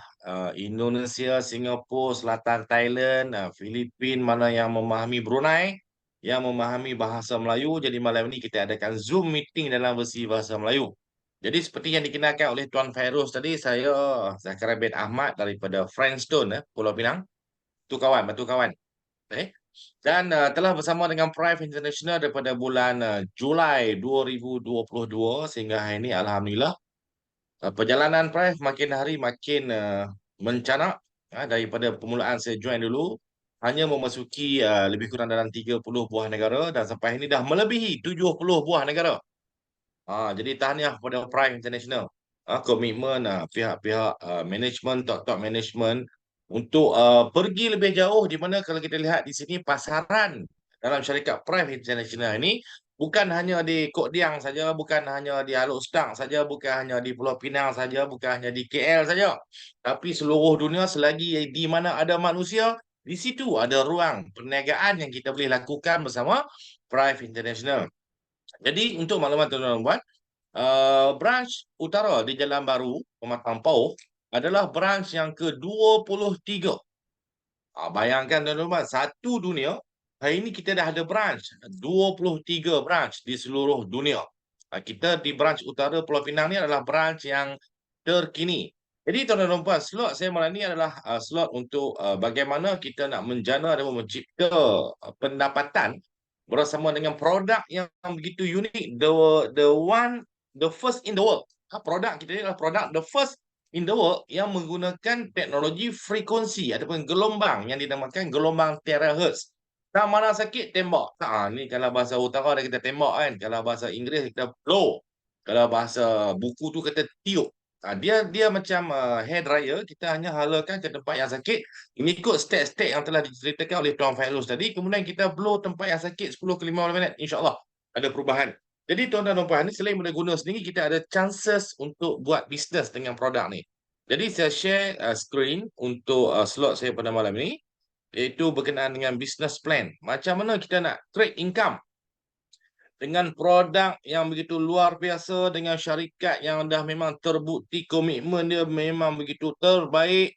Indonesia, Singapura, Selatan Thailand, Filipin, mana yang memahami Brunei, yang memahami bahasa Melayu. Jadi malam ini kita adakan Zoom meeting dalam versi bahasa Melayu. Jadi seperti yang dikenalkan oleh Tuan Fairuz tadi, saya Zakaria bin Ahmad daripada Friendstone, Pulau Pinang. Batu kawan. Dan telah bersama dengan Prive International daripada bulan Julai 2022 sehingga hari ini alhamdulillah perjalanan Prive makin hari makin mencanak. Daripada permulaan saya join dulu hanya memasuki lebih kurang dalam 30 buah negara dan sampai ini dah melebihi 70 buah negara. Jadi tahniah kepada Prive International. Komitmen pihak-pihak management, top management untuk pergi lebih jauh, di mana kalau kita lihat di sini pasaran dalam syarikat Prive International ini bukan hanya di Kok Diang saja, bukan hanya di Alok Stang saja, bukan hanya di Pulau Pinang saja, bukan hanya di KL saja, tapi seluruh dunia. Selagi di mana ada manusia, di situ ada ruang perniagaan yang kita boleh lakukan bersama Prive International. Jadi untuk makluman tuan-tuan, branch utara di Jalan Baru, Pematang Pauh adalah branch yang ke-23. Bayangkan tuan-tuan, satu dunia, hari ini kita dah ada branch, 23 branch di seluruh dunia. Kita di branch utara Pulau Pinang ni adalah branch yang terkini. Jadi tuan-tuan, slot saya malam ni adalah slot untuk bagaimana kita nak menjana dan mencipta pendapatan bersama dengan produk yang begitu unik, the first in the world. Produk kita ni adalah produk the first in the world yang menggunakan teknologi frekuensi ataupun gelombang yang dinamakan gelombang terahertz. Tak mana sakit tembak. Ni kalau bahasa utara kita tembak kan. Kalau bahasa Inggeris kita blow. Kalau bahasa buku tu kata tiup. Dia macam hair dryer, kita hanya halakan ke tempat yang sakit mengikut step-step yang telah diceritakan oleh Tuan Fairuz tadi. Kemudian kita blow tempat yang sakit 10 ke 15 minit, insya-Allah ada perubahan. Jadi tuan-tuan dan puan, selain boleh guna sendiri, kita ada chances untuk buat bisnes dengan produk ni. Jadi saya share screen untuk slot saya pada malam ini, iaitu berkenaan dengan business plan. Macam mana kita nak create income dengan produk yang begitu luar biasa, dengan syarikat yang dah memang terbukti komitmen dia memang begitu terbaik.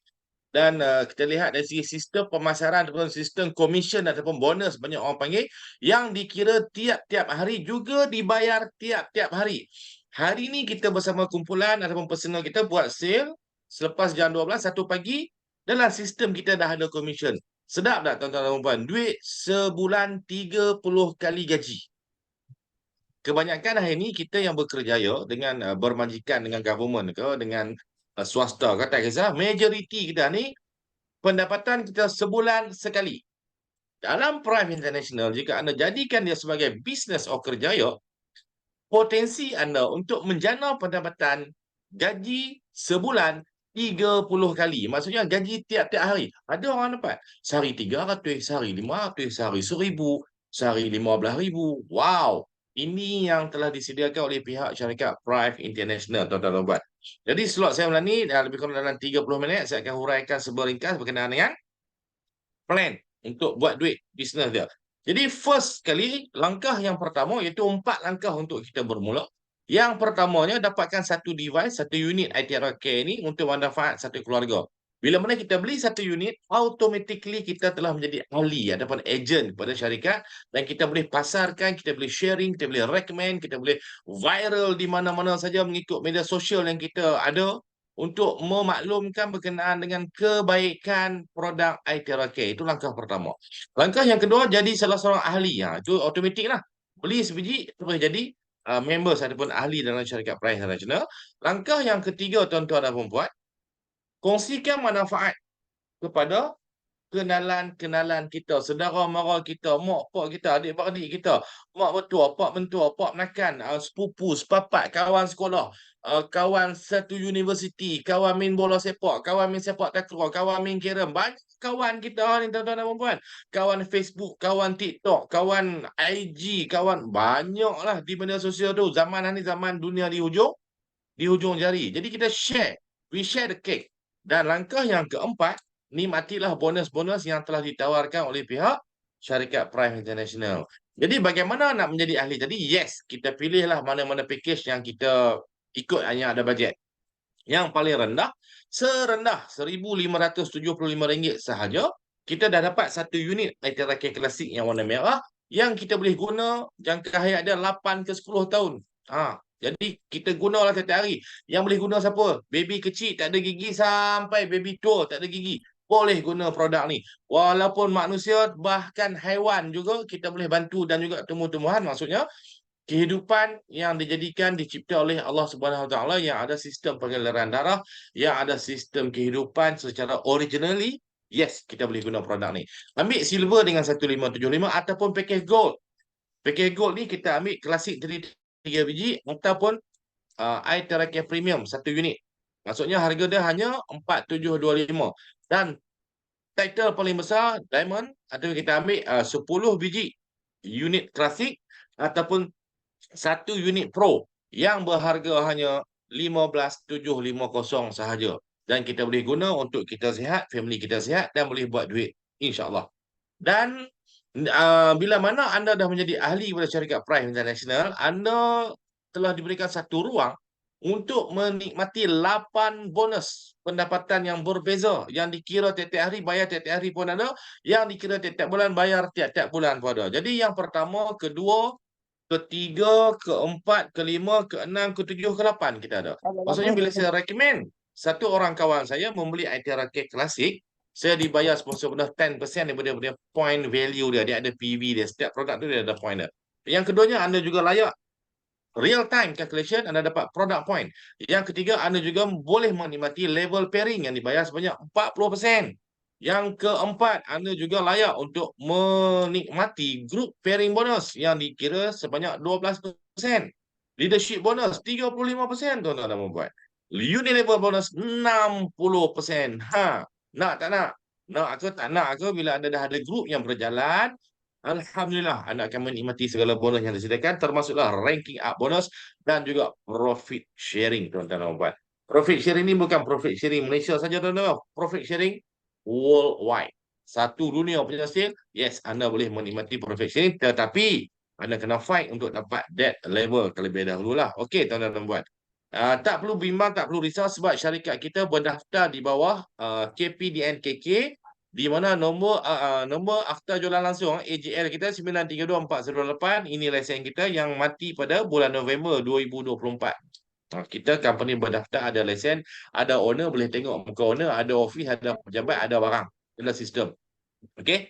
Dan kita lihat dari segi sistem pemasaran ataupun sistem komisen ataupun bonus, banyak orang panggil, yang dikira tiap-tiap hari juga dibayar tiap-tiap hari. Hari ni kita bersama kumpulan ataupun personal kita buat sale selepas jam 12, 1 pagi. Dalam sistem kita dah ada komisen. Sedap tak tuan-tuan dan puan? Duit sebulan 30 kali gaji. Kebanyakan hari ini kita yang berkerjaya dengan bermajikan dengan government ke, dengan swasta ke, tak kisah. Majoriti kita ni pendapatan kita sebulan sekali. Dalam Prive International, jika anda jadikan dia sebagai bisnes or kerjaya, potensi anda untuk menjana pendapatan gaji sebulan 30 kali. Maksudnya gaji tiap-tiap hari. Ada orang dapat sehari 300, sehari 500, sehari 1000, sehari 15,000. Wow! Ini yang telah disediakan oleh pihak syarikat Prive International, tuan-tuan dan puan. Jadi slot saya malam ni lebih kurang dalam 30 minit, saya akan huraikan seberingkas berkenaan dengan plan untuk buat duit bisnes dia. Jadi first kali, langkah yang pertama iaitu 4 langkah untuk kita bermula. Yang pertamanya, dapatkan satu device, satu unit iTera Care ni untuk manfaat satu keluarga. Bila mana kita beli satu unit, automatically kita telah menjadi ahli ataupun ejen kepada syarikat dan kita boleh pasarkan, kita boleh sharing, kita boleh recommend, kita boleh viral di mana-mana saja mengikut media sosial yang kita ada untuk memaklumkan berkenaan dengan kebaikan produk iTera Care. Itu langkah pertama. Langkah yang kedua, jadi salah seorang ahli. Itu automatik lah. Beli sebiji, terus jadi members ataupun ahli dalam syarikat Prime International. Langkah yang ketiga, tuan-tuan dan puan-puan, kongsikan manfaat kepada kenalan-kenalan kita, saudara mara kita, mak pak kita, adik-beradik kita, mak mertua, pak mentua, pak menakan, sepupu, sepapat, kawan sekolah, kawan satu universiti, kawan main bola sepak, kawan main sepak takraw, kawan main kerem. Banyak kawan kita ni, tuan-tuan dan puan-puan. Kawan Facebook, kawan TikTok, kawan IG, kawan banyaklah di media sosial tu. Zaman ni zaman dunia di hujung jari. Jadi kita share, we share the cake. Dan langkah yang keempat, nikmatilah bonus-bonus yang telah ditawarkan oleh pihak syarikat Prime International. Jadi bagaimana nak menjadi ahli tadi? Yes, kita pilihlah mana-mana package yang kita ikut hanya ada bajet. Yang paling rendah, serendah RM1,575 sahaja, kita dah dapat satu unit iTera Care Classic yang warna merah yang kita boleh guna jangka hayat dia 8 ke 10 tahun. Jadi kita gunalah setiap hari. Yang boleh guna siapa? Baby kecil tak ada gigi sampai baby tua tak ada gigi. Boleh guna produk ni. Walaupun manusia, bahkan haiwan juga kita boleh bantu dan juga tumbuh-tumbuhan. Maksudnya, kehidupan yang dijadikan, dicipta oleh Allah Subhanahu Wa Taala yang ada sistem pengaliran darah, yang ada sistem kehidupan secara originally, yes, kita boleh guna produk ni. Ambil silver dengan 1575 ataupun package gold. Package gold ni kita ambil klasik jadi 3 biji ataupun iTera Care Premium 1 unit. Maksudnya harga dia hanya 4725. Dan title paling besar diamond atau kita ambil 10 biji unit klasik ataupun 1 unit pro yang berharga hanya 15,750 sahaja. Dan kita boleh guna untuk kita sihat, family kita sihat dan boleh buat duit, insya-Allah. Dan bila mana anda dah menjadi ahli pada syarikat Prime International, anda telah diberikan satu ruang untuk menikmati 8 bonus pendapatan yang berbeza, yang dikira tiap-tiap hari, bayar tiap-tiap hari pun ada, yang dikira tiap-tiap bulan, bayar tiap-tiap bulan pun ada. Jadi yang pertama, kedua, ketiga, keempat, kelima, keenam, ketujuh, ke-8 kita ada. Maksudnya bila saya recommend satu orang kawan saya membeli iTera Care Classic, saya dibayar sponsor bonus 10% daripada point value dia. Dia ada PV dia. Setiap produk tu dia ada point dia. Yang keduanya, anda juga layak real time calculation, anda dapat product point. Yang ketiga, anda juga boleh menikmati level pairing yang dibayar sebanyak 40%. Yang keempat, anda juga layak untuk menikmati group pairing bonus yang dikira sebanyak 12%. Leadership bonus 35%, tuan-tuan dan puan-puan. Unit level bonus 60%. Nak tak nak? Nak ke tak nak ke, bila anda dah ada grup yang berjalan, alhamdulillah anda akan menikmati segala bonus yang disediakan, termasuklah ranking up bonus dan juga profit sharing, tuan-tuan dan puan-puan. Profit sharing ni bukan profit sharing Malaysia saja, tuan-tuan. Profit sharing worldwide. Satu dunia punya hasil, yes, anda boleh menikmati profit sharing, tetapi anda kena fight untuk dapat that level terlebih dahulu lah. Okey, tuan-tuan dan puan. Tak perlu bimbang, tak perlu risau sebab syarikat kita berdaftar di bawah KPDNKK, di mana nombor akta jualan langsung AJL kita 932408. Ini lesen kita yang mati pada bulan November 2024. Kita company berdaftar, ada lesen, ada owner, boleh tengok muka owner, ada office, ada pejabat, ada barang dalam sistem. Okey.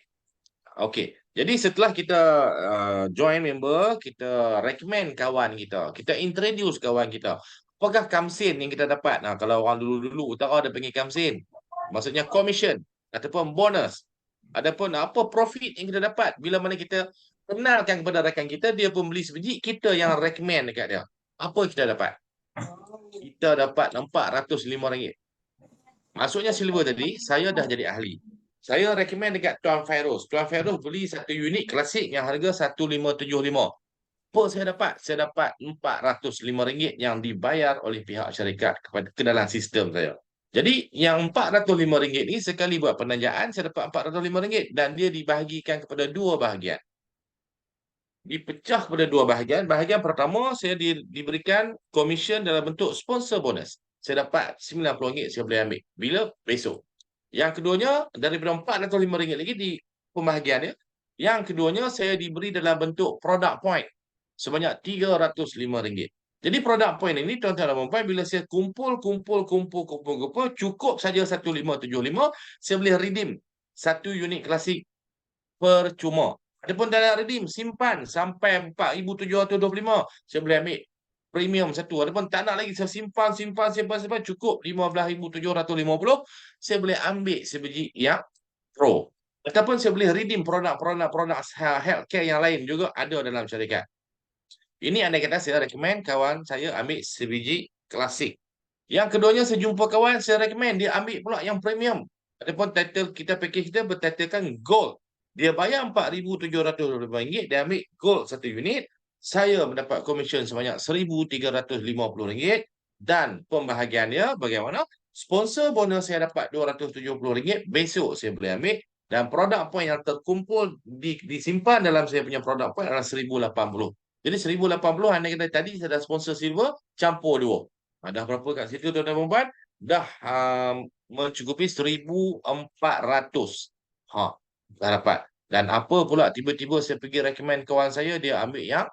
Okey. Jadi setelah kita join member, kita recommend kawan kita, kita introduce kawan kita. Apakah kamsin yang kita dapat? Kalau orang dulu-dulu utara ada panggil kamsin. Maksudnya commission ataupun bonus. Adapun apa profit yang kita dapat bila mana kita kenalkan kepada rakan kita, dia pun beli sebiji, kita yang recommend dekat dia. Apa kita dapat? Kita dapat RM405. Maksudnya silver tadi, saya dah jadi ahli. Saya recommend dekat Tuan Fairuz. Tuan Fairuz beli satu unit klasik yang harga RM1,575. Apa saya dapat? Saya dapat RM405 yang dibayar oleh pihak syarikat ke dalam sistem saya. Jadi yang RM405 ni sekali buat penanjaan, saya dapat RM405 dan dia dibahagikan kepada 2 bahagian. dipecah pada dua bahagian. Bahagian pertama, saya diberikan komisen dalam bentuk sponsor bonus. Saya dapat RM90 saya boleh ambil. Bila? Besok. Yang keduanya, daripada RM405 lagi di pembahagiannya. Yang keduanya, saya diberi dalam bentuk product point sebanyak RM305. Jadi product point ini, tuan-tuan dan puan-puan, bila saya kumpul, cukup saja 1575, saya boleh redeem satu unit klasik percuma. Adapun dalam redeem, simpan sampai 4,725, saya boleh ambil premium satu. Adapun tak nak lagi, saya simpan, cukup 15,750, saya boleh ambil sebiji yang Pro. Ataupun saya boleh redeem produk healthcare yang lain juga ada dalam syarikat. Ini andai kata saya recommend kawan saya ambil sebiji klasik. Yang keduanya, saya jumpa kawan, saya recommend dia ambil pula yang premium. Ataupun title kita, package kita bertitlekan Gold. Dia bayar RM4,725, dia ambil Gold satu unit. Saya mendapat komisen sebanyak RM1,350 dan pembahagiannya bagaimana? Sponsor bonus saya dapat RM270, besok saya boleh ambil. Dan produk point yang terkumpul disimpan dalam saya punya produk point adalah RM1,080. Jadi RM1,080 andai kata tadi saya dah sponsor silver, campur dua. Dah berapa kat situ tuan-tuan dan puan-puan? Dah mencukupi 1,400. Dah dapat. Dan apa pula tiba-tiba saya pergi recommend kawan saya, dia ambil yang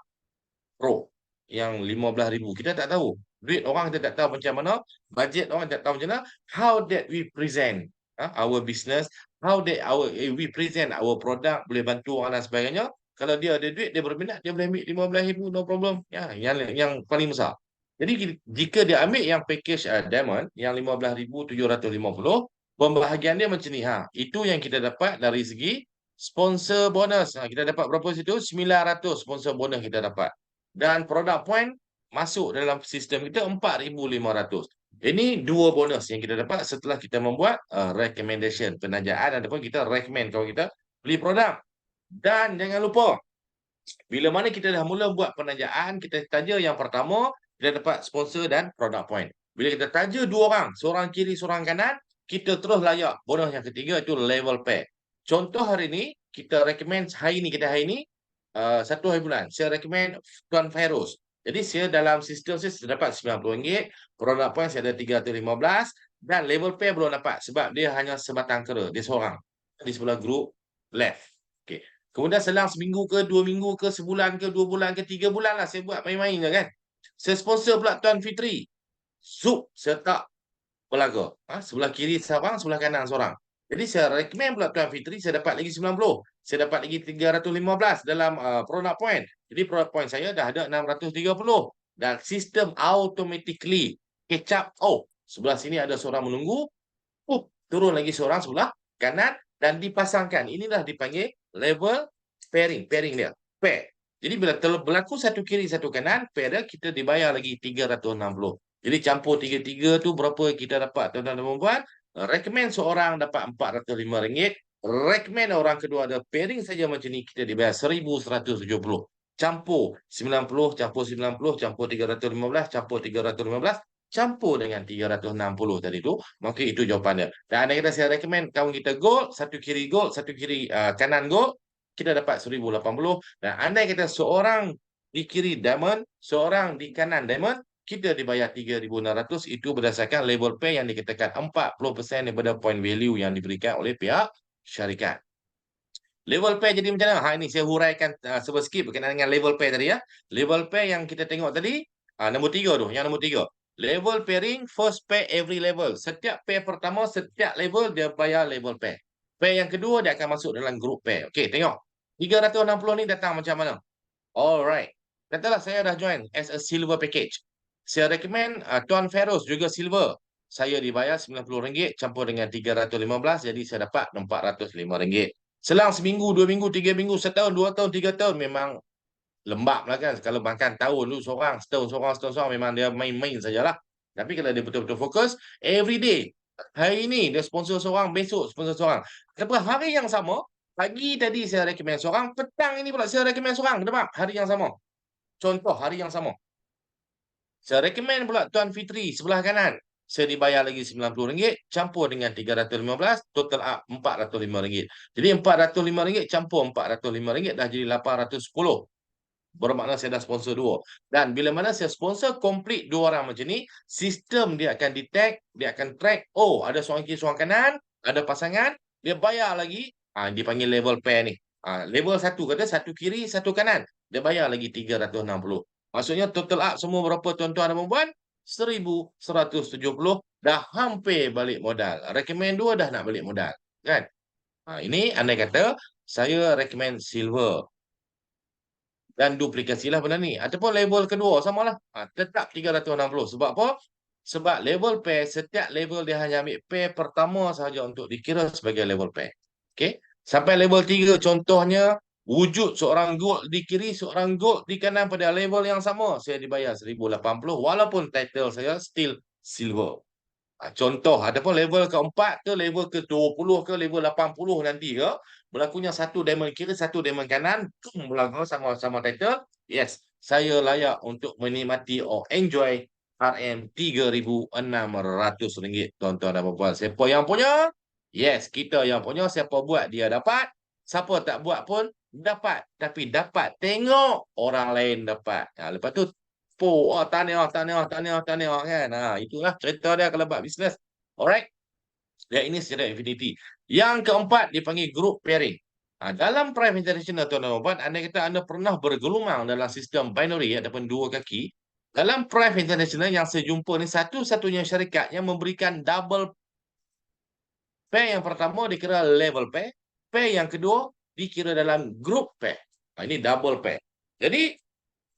Pro, yang RM15,000. Kita tak tahu. Duit orang kita tak tahu macam mana. Bajet orang tak tahu macam mana. How that we present our business. How that we present our product. Boleh bantu orang dan sebagainya. Kalau dia ada duit, dia berminat, dia boleh ambil RM15,000, no problem. Ya, yang paling besar. Jadi jika dia ambil yang package Diamond, yang RM15,750, pembahagian dia macam ni. Itu yang kita dapat dari segi sponsor bonus. Kita dapat berapa situ? 900 sponsor bonus kita dapat. Dan product point masuk dalam sistem kita 4,500. Ini dua bonus yang kita dapat setelah kita membuat recommendation, penajaan, ataupun kita recommend kalau kita beli produk. Dan jangan lupa, bila mana kita dah mula buat penajaan, kita taja yang pertama, kita dapat sponsor dan product point. Bila kita taja dua orang, seorang kiri, seorang kanan, kita terus layak bonus yang ketiga, itu level pair. Contoh hari ni, kita recommend hari ni, satu hari bulan, saya recommend Tuan Fairuz. Jadi saya dalam sistem saya dapat RM90, product point saya ada 315, dan level pair belum dapat sebab dia hanya sebatang kera, dia seorang di sebelah grup left. Okay. Kemudian selang seminggu ke, 2 minggu ke, sebulan ke, 2 bulan ke, 3 bulan lah saya buat main-main je kan. Saya sponsor pula Tuan Fitri. Zup, saya tak belaga. Sebelah kiri seorang, sebelah kanan seorang. Jadi saya recommend pula Tuan Fitri, saya dapat lagi 90. Saya dapat lagi 315 dalam product point. Jadi product point saya dah ada 630. Dan sistem automatically catch up. Sebelah sini ada seorang menunggu. Turun lagi seorang sebelah kanan dan dipasangkan. Inilah dipanggil level pairing dia. Pair. Jadi bila berlaku satu kiri, satu kanan, pair dia kita dibayar lagi 360. Jadi campur 3-3 tu berapa kita dapat, tuan-tuan dan puan-puan? Recommend seorang dapat RM405. Recommend orang kedua ada pairing saja macam ni, kita dibayar 1,170. Campur 90, campur 90, campur 315, campur 315, campur dengan 360 tadi tu, maka itu jawapannya. Dan andai kata saya recommend kawan kita gold, satu kiri gold, satu kiri kanan gold, kita dapat 1,080. Dan andai kata seorang di kiri diamond, seorang di kanan diamond, kita dibayar 3,600. Itu berdasarkan level pay yang dikatakan 40% daripada point value yang diberikan oleh pihak syarikat. Level pay jadi macam mana? Ini saya huraikan sikit berkenaan dengan level pay tadi ya. Level pay yang kita tengok tadi, nombor 3 tu, yang nombor 3. Level pairing, first pay every level. Setiap pay pertama, setiap level dia bayar level pay. Pay yang kedua dia akan masuk dalam group pay. Okey, tengok. 360 ni datang macam mana? Alright. Katalah saya dah join as a silver package. Saya recommend Tuan Fairuz juga silver. Saya dibayar RM90 campur dengan 315, jadi saya dapat RM405. Selang seminggu, 2 minggu, 3 minggu, setahun, 2 tahun, 3 tahun memang lembab lah kan. Kalau makan tahun dulu seorang, setahun seorang, memang dia main-main sajalah. Tapi kalau dia betul-betul fokus, every day. Hari ini dia sponsor seorang, besok sponsor seorang. Lepas hari yang sama, pagi tadi saya recommend seorang, petang ini pula saya recommend seorang. Nampak? Hari yang sama. Contoh hari yang sama. Saya recommend pula Tuan Fitri sebelah kanan. Saya dibayar lagi RM90 campur dengan 315, total up RM405. Jadi RM405 campur RM405 dah jadi RM810. Bermakna saya dah sponsor 2. Dan bila mana saya sponsor complete 2 orang macam ni, sistem dia akan detect, dia akan track, oh ada seorang kiri, seorang kanan, ada pasangan, dia bayar lagi, dipanggil level pair ni. Level 1 kata 1 kiri, 1 kanan, dia bayar lagi 360. Maksudnya total up semua berapa tuan-tuan dan puan? 1,170, dah hampir balik modal. Recommend 2 dah nak balik modal, kan? Ini andai kata saya recommend silver dan duplikasilah benda ni. Ataupun level kedua samalah. Tetap 360. Sebab apa? Sebab level pair, setiap level dia hanya ambil pair pertama sahaja untuk dikira sebagai level pair. Okey. Sampai level 3 contohnya wujud seorang gold di kiri, seorang gold di kanan pada level yang sama, saya dibayar 1,080 walaupun title saya still silver. Contoh, ataupun level keempat ke, level ke-20 ke, level 80 nanti ke, berlakunya satu diamond kiri, satu diamond kanan, berlaku sama-sama title. Yes, saya layak untuk menikmati enjoy RM 3,600, tuan-tuan dan puan-puan. Siapa yang punya? Yes, kita yang punya. Siapa buat, dia dapat. Siapa tak buat pun dapat. Tapi dapat tengok orang lain dapat. Lepas tu, tahniah kan. Itulah cerita dia kalau buat bisnes. Alright. Dan ini secara infinity. Yang keempat dipanggil group pairing. Dalam Prime International, tuan-tuan dan puan, anda kata anda pernah bergelumang dalam sistem binary ataupun dua kaki. Dalam Prime International yang saya jumpa ni, satu-satunya syarikat yang memberikan double pair yang pertama dikira level pair. Pair yang kedua dikira dalam group pair. Ini double pair. Jadi,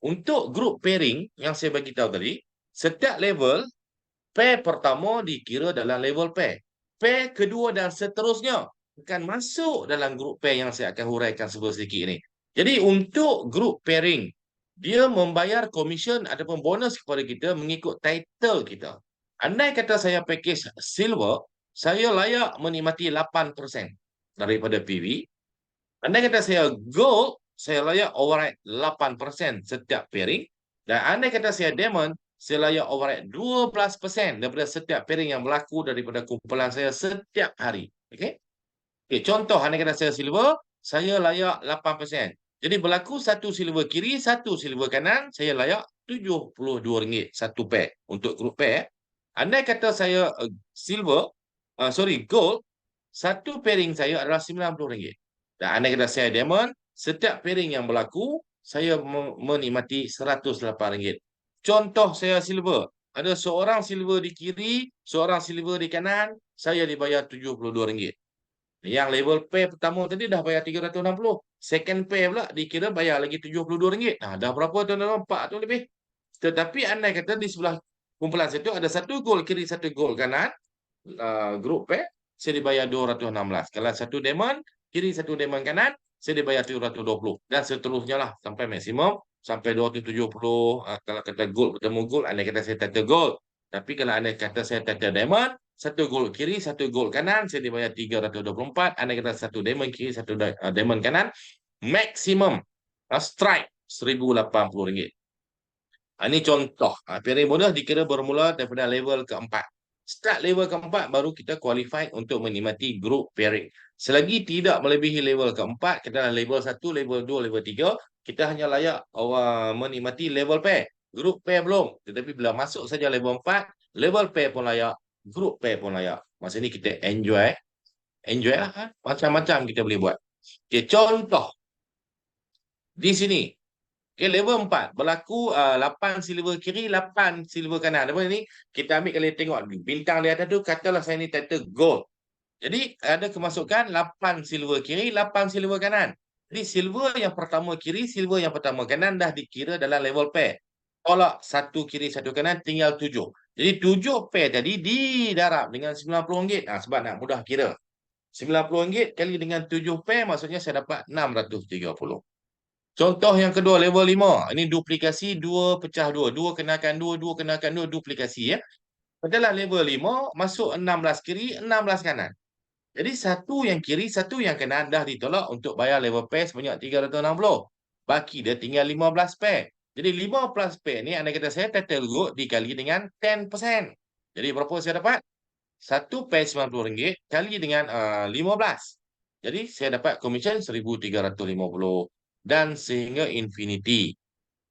untuk group pairing yang saya bagi tahu tadi, setiap level, pair pertama dikira dalam level pair. Pair kedua dan seterusnya akan masuk dalam group pair yang saya akan huraikan sedikit ini. Jadi untuk group pairing, dia membayar komisen ataupun bonus kepada kita mengikut title kita. Andai kata saya package silver, saya layak menikmati 8% daripada PV. Andai kata saya gold, saya layak override 8% setiap pairing. Dan andai kata saya diamond, saya layak override 12% daripada setiap pairing yang berlaku daripada kumpulan saya setiap hari. Okey? Contoh, andai kata saya silver, saya layak 8%. Jadi berlaku satu silver kiri, satu silver kanan, saya layak RM72 satu pair untuk group pair. Andai kata saya gold, satu pairing saya adalah RM90. Dan andai kata saya diamond, setiap pairing yang berlaku, saya menikmati RM108. Contoh saya silver. Ada seorang silver di kiri, seorang silver di kanan, saya dibayar RM72. Yang level pair pertama tadi dah bayar RM360. Second pair pula dikira bayar lagi RM72. Dah berapa tuan-tuan? 4 tu lebih. Tetapi andai kata di sebelah kumpulan situ ada satu gol kiri, satu gol kanan, group pair, saya dibayar RM216. Kalau satu diamond, kiri satu diamond kanan, saya dibayar RM320. Dan seterusnya lah sampai maksimum, sampai RM270. Kalau kata gold bertemu gold, andai kata saya title gold. Tapi kalau andai kata saya title diamond, satu gold kiri, satu gold kanan, saya dibayar RM324. Andai kata satu diamond kiri, satu diamond kanan, maksimum strike RM1,080. Ini contoh. Pairing bonus dikira bermula daripada level keempat. Start level keempat, baru kita qualified untuk menikmati group pairing. Selagi tidak melebihi level keempat, kita dalam level 1, level 2, level 3, kita hanya layak menikmati level pair. Group pair belum. Tetapi bila masuk saja level 4, level pair pun layak, group pair pun layak. Masa ni kita enjoy lah. Macam-macam kita boleh buat. Contoh. Di sini. Level 4. Berlaku 8 silver kiri, 8 silver kanan. Apa ni? Kita ambil kali tengok bintang di atas tu, katalah saya ni title gold. Jadi ada kemasukan 8 silver kiri, 8 silver kanan. Jadi silver yang pertama kiri, silver yang pertama kanan dah dikira dalam level pair. Tolak satu kiri, satu kanan, tinggal 7. Jadi 7 pair tadi didarab dengan RM90. Sebab nak mudah kira. RM90 kali dengan 7 pair, maksudnya saya dapat RM630. Contoh yang kedua, level 5. Ini duplikasi 2 pecah 2. 2 kenakan 2, 2 kenakan 2, duplikasi ya. Adalah level 5, masuk 16 kiri, 16 kanan. Jadi satu yang kiri, satu yang kanan dah ditolak untuk bayar level pair sebanyak 360. Baki dia tinggal 15 pair. Jadi 15 pair ni, anda kata saya title gold dikali dengan 10%. Jadi berapa saya dapat? Satu pair RM90 kali dengan 15. Jadi saya dapat komisen 1,350. Dan sehingga infinity.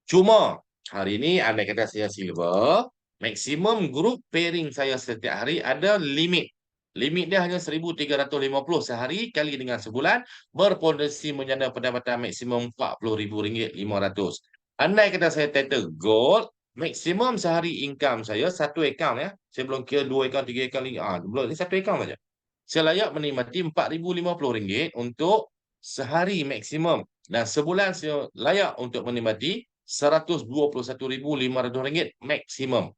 Cuma hari ini andai kata saya silver, maksimum group pairing saya setiap hari ada limit. Limit dia hanya 1,350 sehari kali dengan sebulan, berpotensi menjana pendapatan maksimum RM40,500. Andai kata saya title gold, maksimum sehari income saya satu akaun ya. Saya belum kira 2 akaun, 3 akaun, belum, ini satu akaun saja. Saya layak menikmati RM4,050 untuk sehari maksimum, dan sebulan saya layak untuk menikmati RM121,500 maksimum.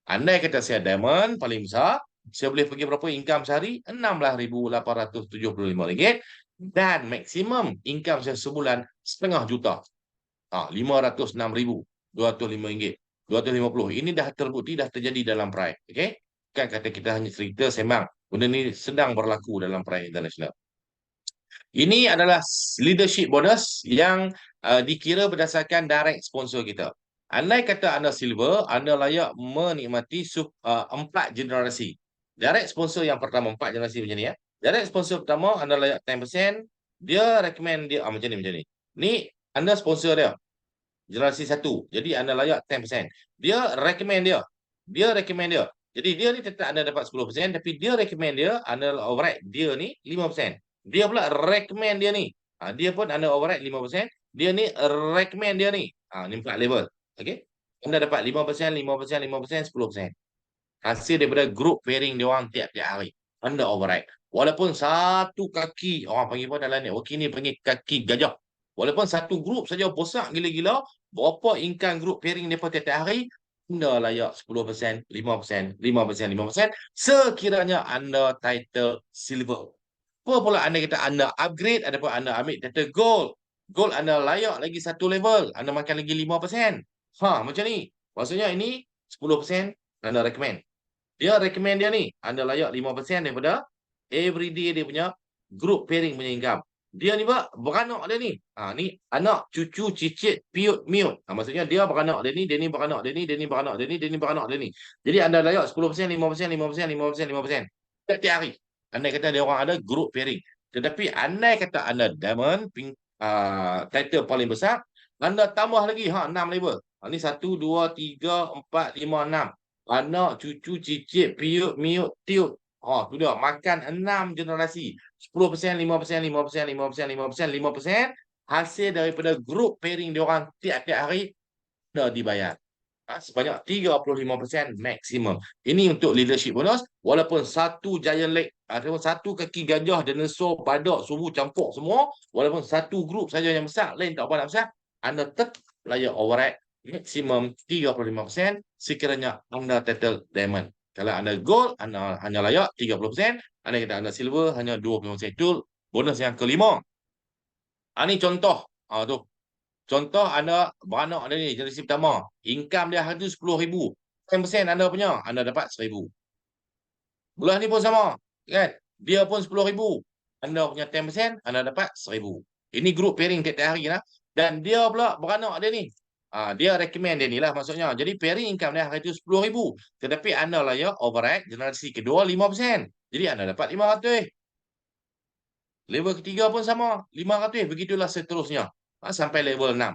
Andai kata saya diamond paling besar, saya boleh pergi berapa income sehari? RM16,875 dan maksimum income saya sebulan setengah juta. RM506,205. 250. Ini dah terbukti, dah terjadi dalam Pride. Okey? Kan kata kita hanya cerita sembang. Benda ni sedang berlaku dalam Pride International. Ini adalah leadership bonus yang dikira berdasarkan direct sponsor kita. Andai kata anda silver, anda layak menikmati 4 generasi. Direct sponsor yang pertama 4 generasi macam ni ya. Direct sponsor pertama anda layak 10%, dia recommend dia macam ni. Ni anda sponsor dia. Generasi 1. Jadi anda layak 10%. Dia recommend dia. Jadi dia ni tetap anda dapat 10%, tapi dia recommend dia, anda override dia ni 5%. Dia pula recommend dia ni. Dia pun anda override 5%. Dia ni recommend dia ni. Ni 4 level. Okey. Anda dapat 5%, 5%, 5%, 10%. Hasil daripada group pairing dia orang tiap-tiap hari. Anda override. Walaupun satu kaki, orang panggil apa dalam networking ni panggil kaki gajah. Walaupun satu grup saja besar gila-gila, berapa income group pairing mereka tiap-tiap hari, anda layak 10%, 5%, 5%, 5% sekiranya anda title silver. Apa pula anda kata anda upgrade ataupun anda ambil title gold. Gold anda layak lagi satu level, anda makan lagi 5%. Macam ni. Maksudnya ini 10% anda recommend. Dia recommend dia ni, anda layak 5% daripada everyday dia punya group pairing punya income. Dia ni beranak dia ni. Ni anak, cucu, cicit, piut, miut. Maksudnya dia beranak dia ni, dia ni beranak dia ni, dia ni beranak dia ni, dia ni beranak dia ni. Jadi anda layak 10%, 5%, 5%, 5%, 5%. Setiap hari. Andai kata dia orang ada group pairing. Tetapi andai kata anda diamond, title paling besar, anda tambah lagi 6 level. Ni 1, 2, 3, 4, 5, 6. Anak, cucu, cicit, piut, miut, tiut. Tu dia, makan 6 generasi. 10%, 5%, 5%, 5%, 5%, 5%. Hasil daripada group pairing diorang tiap-tiap hari dah dibayar. Sebanyak 35% maksimum. Ini untuk leadership bonus. Walaupun satu giant leg, ataupun satu kaki gajah, dinosaur, badak, subu campur semua. Walaupun satu group saja yang besar, lain tak apa nak besar. Anda tetap layak override maksimum 35% sekiranya anda title diamond. Kalau anda gold, anda hanya layak 30%. Anda kata anda silver, hanya 20%. Itu bonus yang kelima. Ini contoh. Tu. Contoh anda beranak ada ni, generasi pertama. Income dia hari tu 10,000. 10% anda punya, anda dapat 1,000. Bulan ni pun sama. Kan? Dia pun 10,000. Anda punya 10%, anda dapat 1,000. Ini group pairing tiap-tiap hari lah. Dan dia pula beranak dia ni. Dia recommend dia ni lah maksudnya. Jadi pairing income dia hari tu 10,000. Tetapi anda layak override generasi kedua 5%. Jadi anda dapat 500. Level ketiga pun sama. 500. Begitulah seterusnya. Sampai level 6.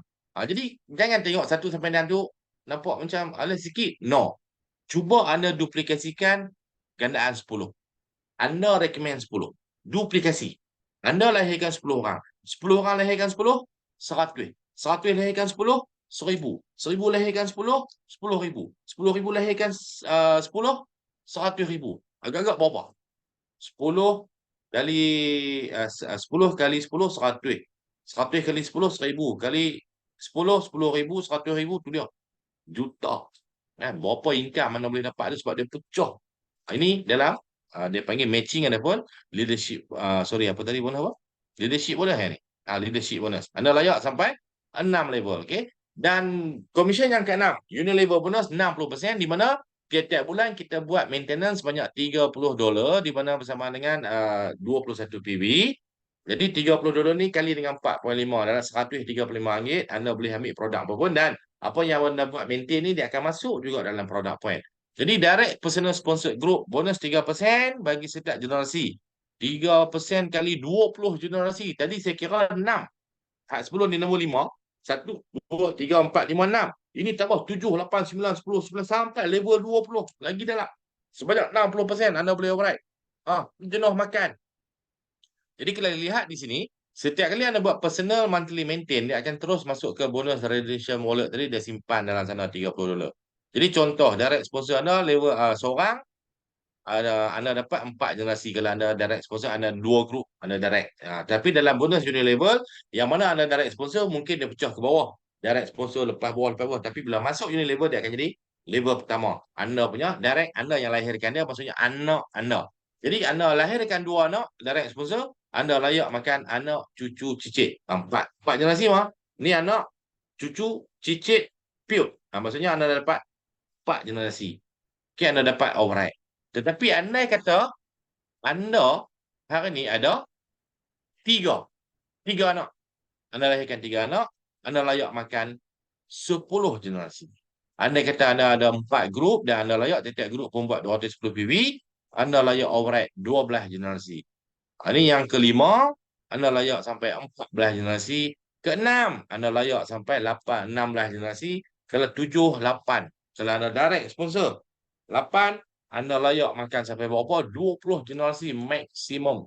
Jadi jangan tengok 1 sampai 6 tu nampak macam ala sikit. No. Cuba anda duplikasikan gandaan 10. Anda recommend 10. Duplikasi. Anda lahirkan 10 orang. 10 orang lahirkan 10, 100. 100 lahirkan 10, 1,000. 1,000 lahirkan 10, 10,000. 10,000 lahirkan 10, 100,000. Agak-agak berapa? 10 kali 10 kali 10, 100. 100 kali 10, 1,000. Kali 10, 10,000, 100,000 tu dia. Juta. Berapa income anda boleh dapat tu sebab dia pecah. Ini dalam dia panggil matching ataupun leadership. Apa tadi bonus apa? Leadership bonus ni. Leadership bonus. Anda layak sampai 6 level. Okay? Dan komisen yang ke-6, Unilever bonus 60%, di mana tiap-tiap bulan kita buat maintenance sebanyak $30, di mana bersama dengan 21 PB. Jadi $30 ni kali dengan 4.5 dalam RM135, anda boleh ambil produk apa pun, dan apa yang anda buat maintain ni dia akan masuk juga dalam produk point. Jadi direct personal sponsored group bonus 3% bagi setiap generasi. 3% kali 20 generasi. Tadi saya kira 6. Sebelum ni nombor 5. 1, 2, 3, 4, 5, 6. Ini tambah 7, 8, 9, 10, 11 sampai level 20. Lagi dalam. Sebanyak 60% anda boleh override. Jenuh makan. Jadi kalau lihat di sini, setiap kali anda buat personal monthly maintain, dia akan terus masuk ke bonus redemption wallet tadi, dia simpan dalam sana $30. Jadi contoh, direct sponsor anda level seorang, anda dapat 4 generasi. Kalau anda direct sponsor, anda 2 grup, anda direct. Tapi dalam bonus Unilevel, yang mana anda direct sponsor, mungkin dia pecah ke bawah. Direct sponsor lepas bawah. Tapi bila masuk Unilevel, dia akan jadi level pertama. Anda punya direct, anda yang lahirkan dia, maksudnya anak anda. Jadi anda lahirkan 2 anak, direct sponsor, anda layak makan anak, cucu, cicit. 4 generasi mah. Ni anak, cucu, cicit, piut. Maksudnya anda dapat 4 generasi. Okay, anda dapat override. Tetapi andai kata anda hari ni ada 3 anak. Anda lahirkan 3 anak, anda layak makan 10 generasi. Andai kata anda ada 4 grup dan anda layak setiap grup pun buat 210 PV, anda layak override 12 generasi. Ini yang kelima, anda layak sampai 14 generasi. Keenam, anda layak sampai 16 generasi. Kalau 7, 8. Kalau anda direct sponsor, 8, anda layak makan sampai berapa? 20 generasi maksimum.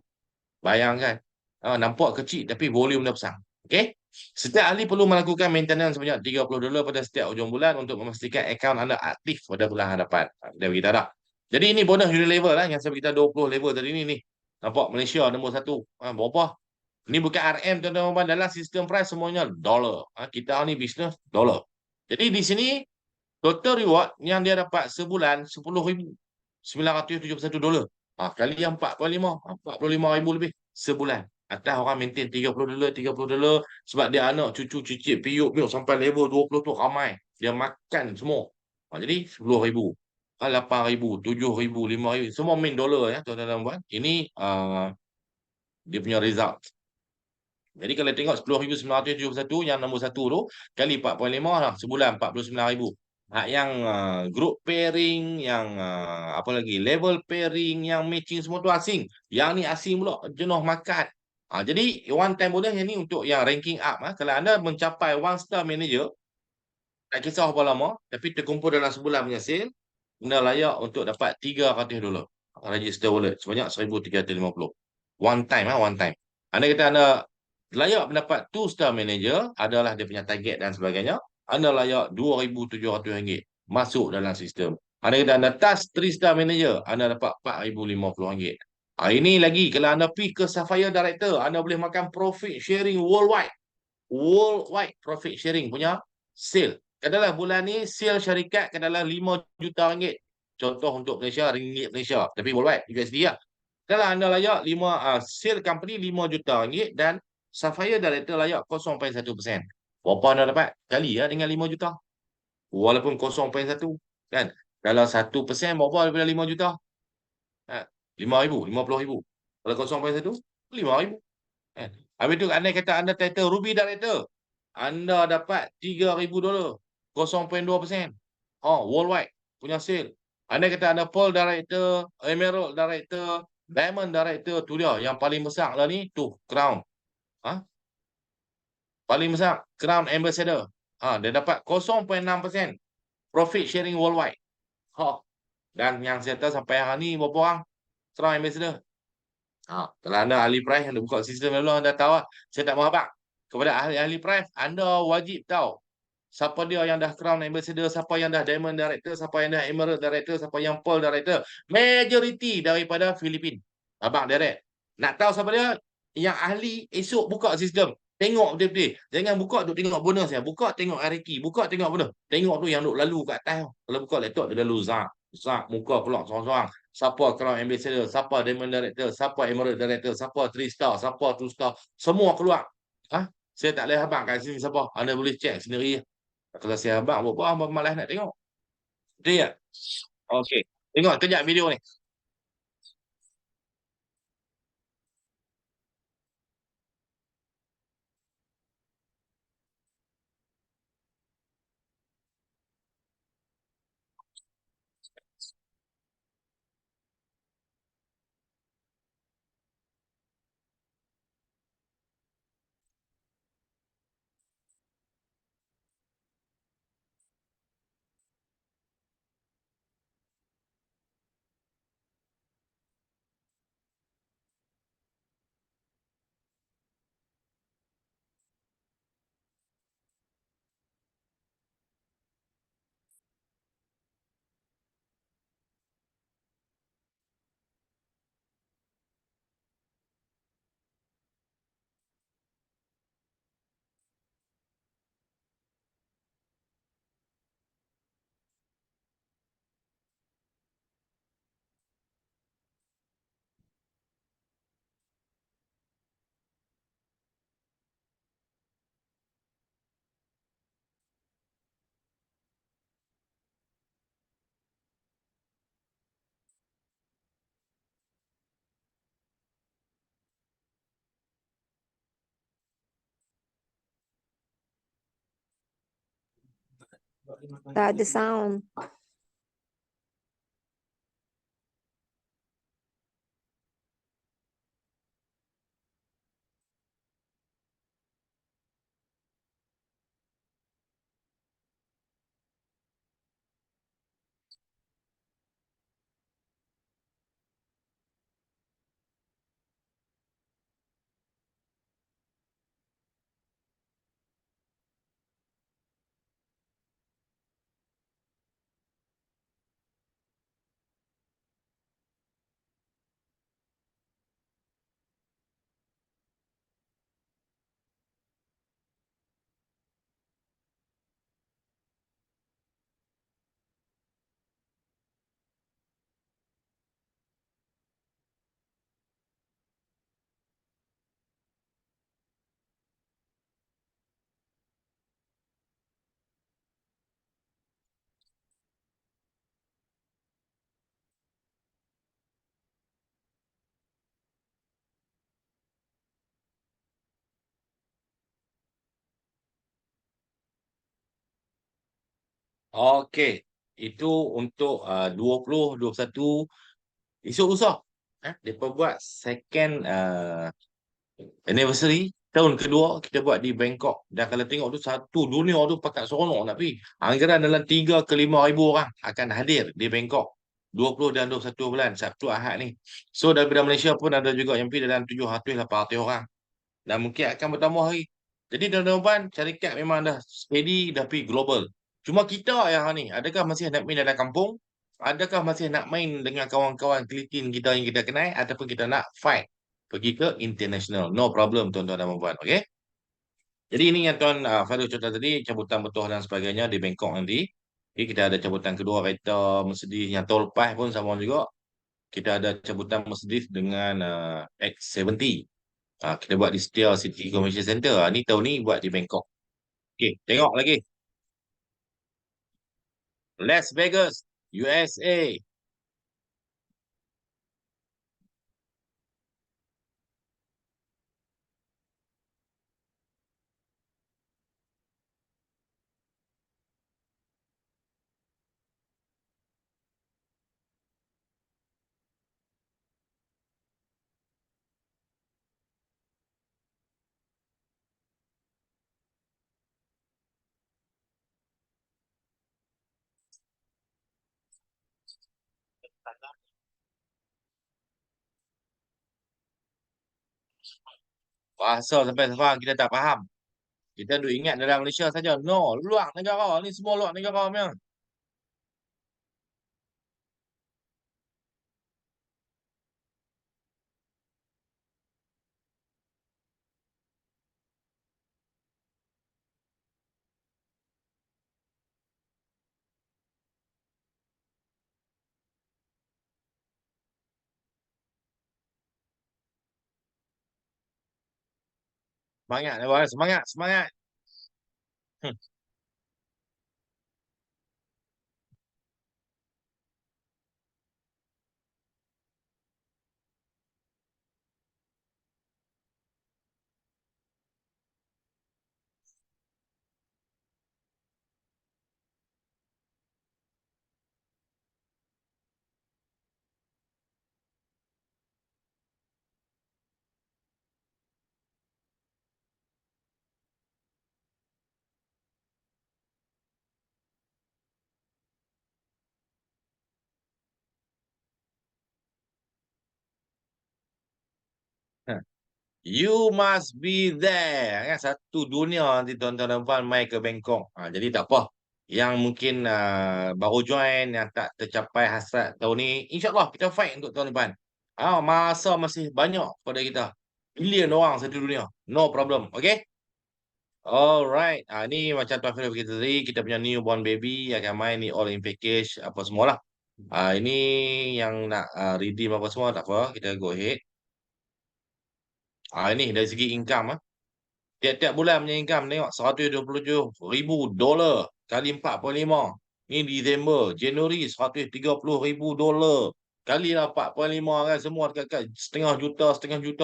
Bayangkan. Nampak kecil tapi volume dah besar. Okey? Setiap ahli perlu melakukan maintenance sebanyak $30 pada setiap hujung bulan untuk memastikan akaun anda aktif pada bulan hadapan. Dia beritahu dah. Jadi ini bonus Unilevel lah yang saya beritahu 20 level tadi ni. Nampak Malaysia nombor 1. Berapa? Ini bukan RM tuan-tuan, dalam sistem price semuanya dollar. Kita ni bisnes dollar. Jadi di sini total reward yang dia dapat sebulan $10,971. Kali yang 45, $45,000 lebih sebulan. Atas orang maintain $30 sebab dia anak, cucu, cicit, piuk sampai level 20 tu ramai. Dia makan semua. Jadi $10,000, $8,000, $7,000, $5,000. Semua main dollar ya tuan-tuan dan puan. Ini dia punya result. Jadi kalau tengok 10,971 yang nombor 1 tu kali 4.5 lah sebulan 49,000. Yang group pairing, yang apa lagi, level pairing, yang matching semua tu asing. Yang ni asing pula, jenuh makan. Jadi one time bonus yang ni untuk yang ranking up. Kalau anda mencapai 1 star manager, tak kisah berapa lama, tapi terkumpul dalam sebulan punya sale, anda layak untuk dapat $300 register wallet sebanyak 1,350. One time. One time. Anda kata anda layak mendapat 2 star manager, adalah dia punya target dan sebagainya, anda layak RM2,700 masuk dalam sistem. Anda kata anda touch 3 star manager, anda dapat RM4,050. Ini lagi, kalau anda pergi ke Sapphire Director, anda boleh makan profit sharing worldwide. Worldwide profit sharing punya sale. Katalah bulan ni sale syarikat katalah RM5 juta. Contoh untuk Malaysia, ringgit Malaysia. Tapi worldwide, USD lah. Kalau anda layak sale company RM5 juta dan Sapphire Director layak 0.1%. Berapa anda dapat? Kali ya dengan 5 juta. Walaupun 0.1. Kan? Kalau 1% berapa daripada 5 juta? 5,000, 50,000. Kalau 0.1, 5,000. Habis tu anda kata anda title Ruby Director, anda dapat $3,000, 0.2%. Worldwide punya sale. Anda kata anda Pearl Director, Emerald Director, Diamond Director, tu dia yang paling besar lah ni, tu Crown. Paling besar Crown Ambassador. Dia dapat 0.6% profit sharing worldwide. Dan yang saya tahu sampai hari ni berapa orang Crown Ambassador? Kalau anda ahli price, anda buka sistem dulu, anda tahu lah. Saya tak mahabak. Kepada ahli-ahli price, anda wajib tahu siapa dia yang dah Crown Ambassador, siapa yang dah Diamond Director, siapa yang dah Emerald Director, siapa yang Pearl Director. Majority daripada Filipin. Abang direct. Nak tahu siapa dia? Yang ahli, esok buka sistem. Tengok betul-betul. Jangan buka duk tengok bonus ya. Buka tengok RQ. Buka tengok bonus. Tengok tu yang duk lalu kat atas. Kalau buka laptop, dia lalu zak. Muka keluar sorang-sorang. Siapa Crown Ambassador, siapa Diamond Director, siapa Emerald Director, siapa 3 star, siapa 2 star. Semua keluar. Saya tak boleh abang kat sini siapa. Anda boleh check sendiri. Kalau saya abang, buat apa malas nak tengok. Betul tak? Okey. Tengok kejap video ni. Tak ada sound. Okey, itu untuk 20, 21 esok lusa. Depa buat second anniversary tahun kedua kita buat di Bangkok. Dan kalau tengok tu satu dunia tu pakat seronok nak pergi. Anggaran dalam 3 ke 5 ribu orang akan hadir di Bangkok. 20 dan 21 bulan Sabtu Ahad ni. So daripada Malaysia pun ada juga yang pergi dalam 700 800 orang. Dan mungkin akan bertambah lagi. Jadi tuan-tuan syarikat memang dah steady dah pergi global. Cuma kita yang ni, adakah masih nak main dalam kampung? Adakah masih nak main dengan kawan-kawan kelitin kita yang kita kenal ataupun kita nak fight pergi ke international? No problem tuan-tuan dan puan-puan. Okey? Jadi ini yang tuan Fairul cerita tadi, cabutan betul dan sebagainya di Bangkok nanti. Jadi kita ada cabutan kedua kereta Mercedes yang tahun lepas pun sama juga. Kita ada cabutan Mercedes dengan X70. Kita buat di Setia City Convention Center. Ni tahun ni buat di Bangkok. Okey, tengok lagi. Las Vegas, USA. Bahasa sampai sekarang kita tak faham. Kita duk ingat dalam Malaysia saja. No, luar negara. Ni semua luar negara punya. Semangat, tuan. Semangat, semangat. Hmm. You must be there. Kan? Satu dunia nanti tuan-tuan dan puan mai ke Bangkok. Jadi tak apa. Yang mungkin baru join, yang tak tercapai hasrat tahun ni, InsyaAllah kita fight untuk tahun depan. Masa masih banyak pada kita. Bilion orang satu dunia. No problem. Okay? Alright. Ni macam Tuan Firdaus kita tadi, kita punya newborn baby akan main ni all in package apa semualah. Ini yang nak redeem apa semua tak apa, kita go ahead. Ini dari segi income tiap-tiap bulan punya income tengok $127,000 kali 45. Ni Disember, Januari $130,000 kali lah 45 kan, semua dekat-dekat setengah juta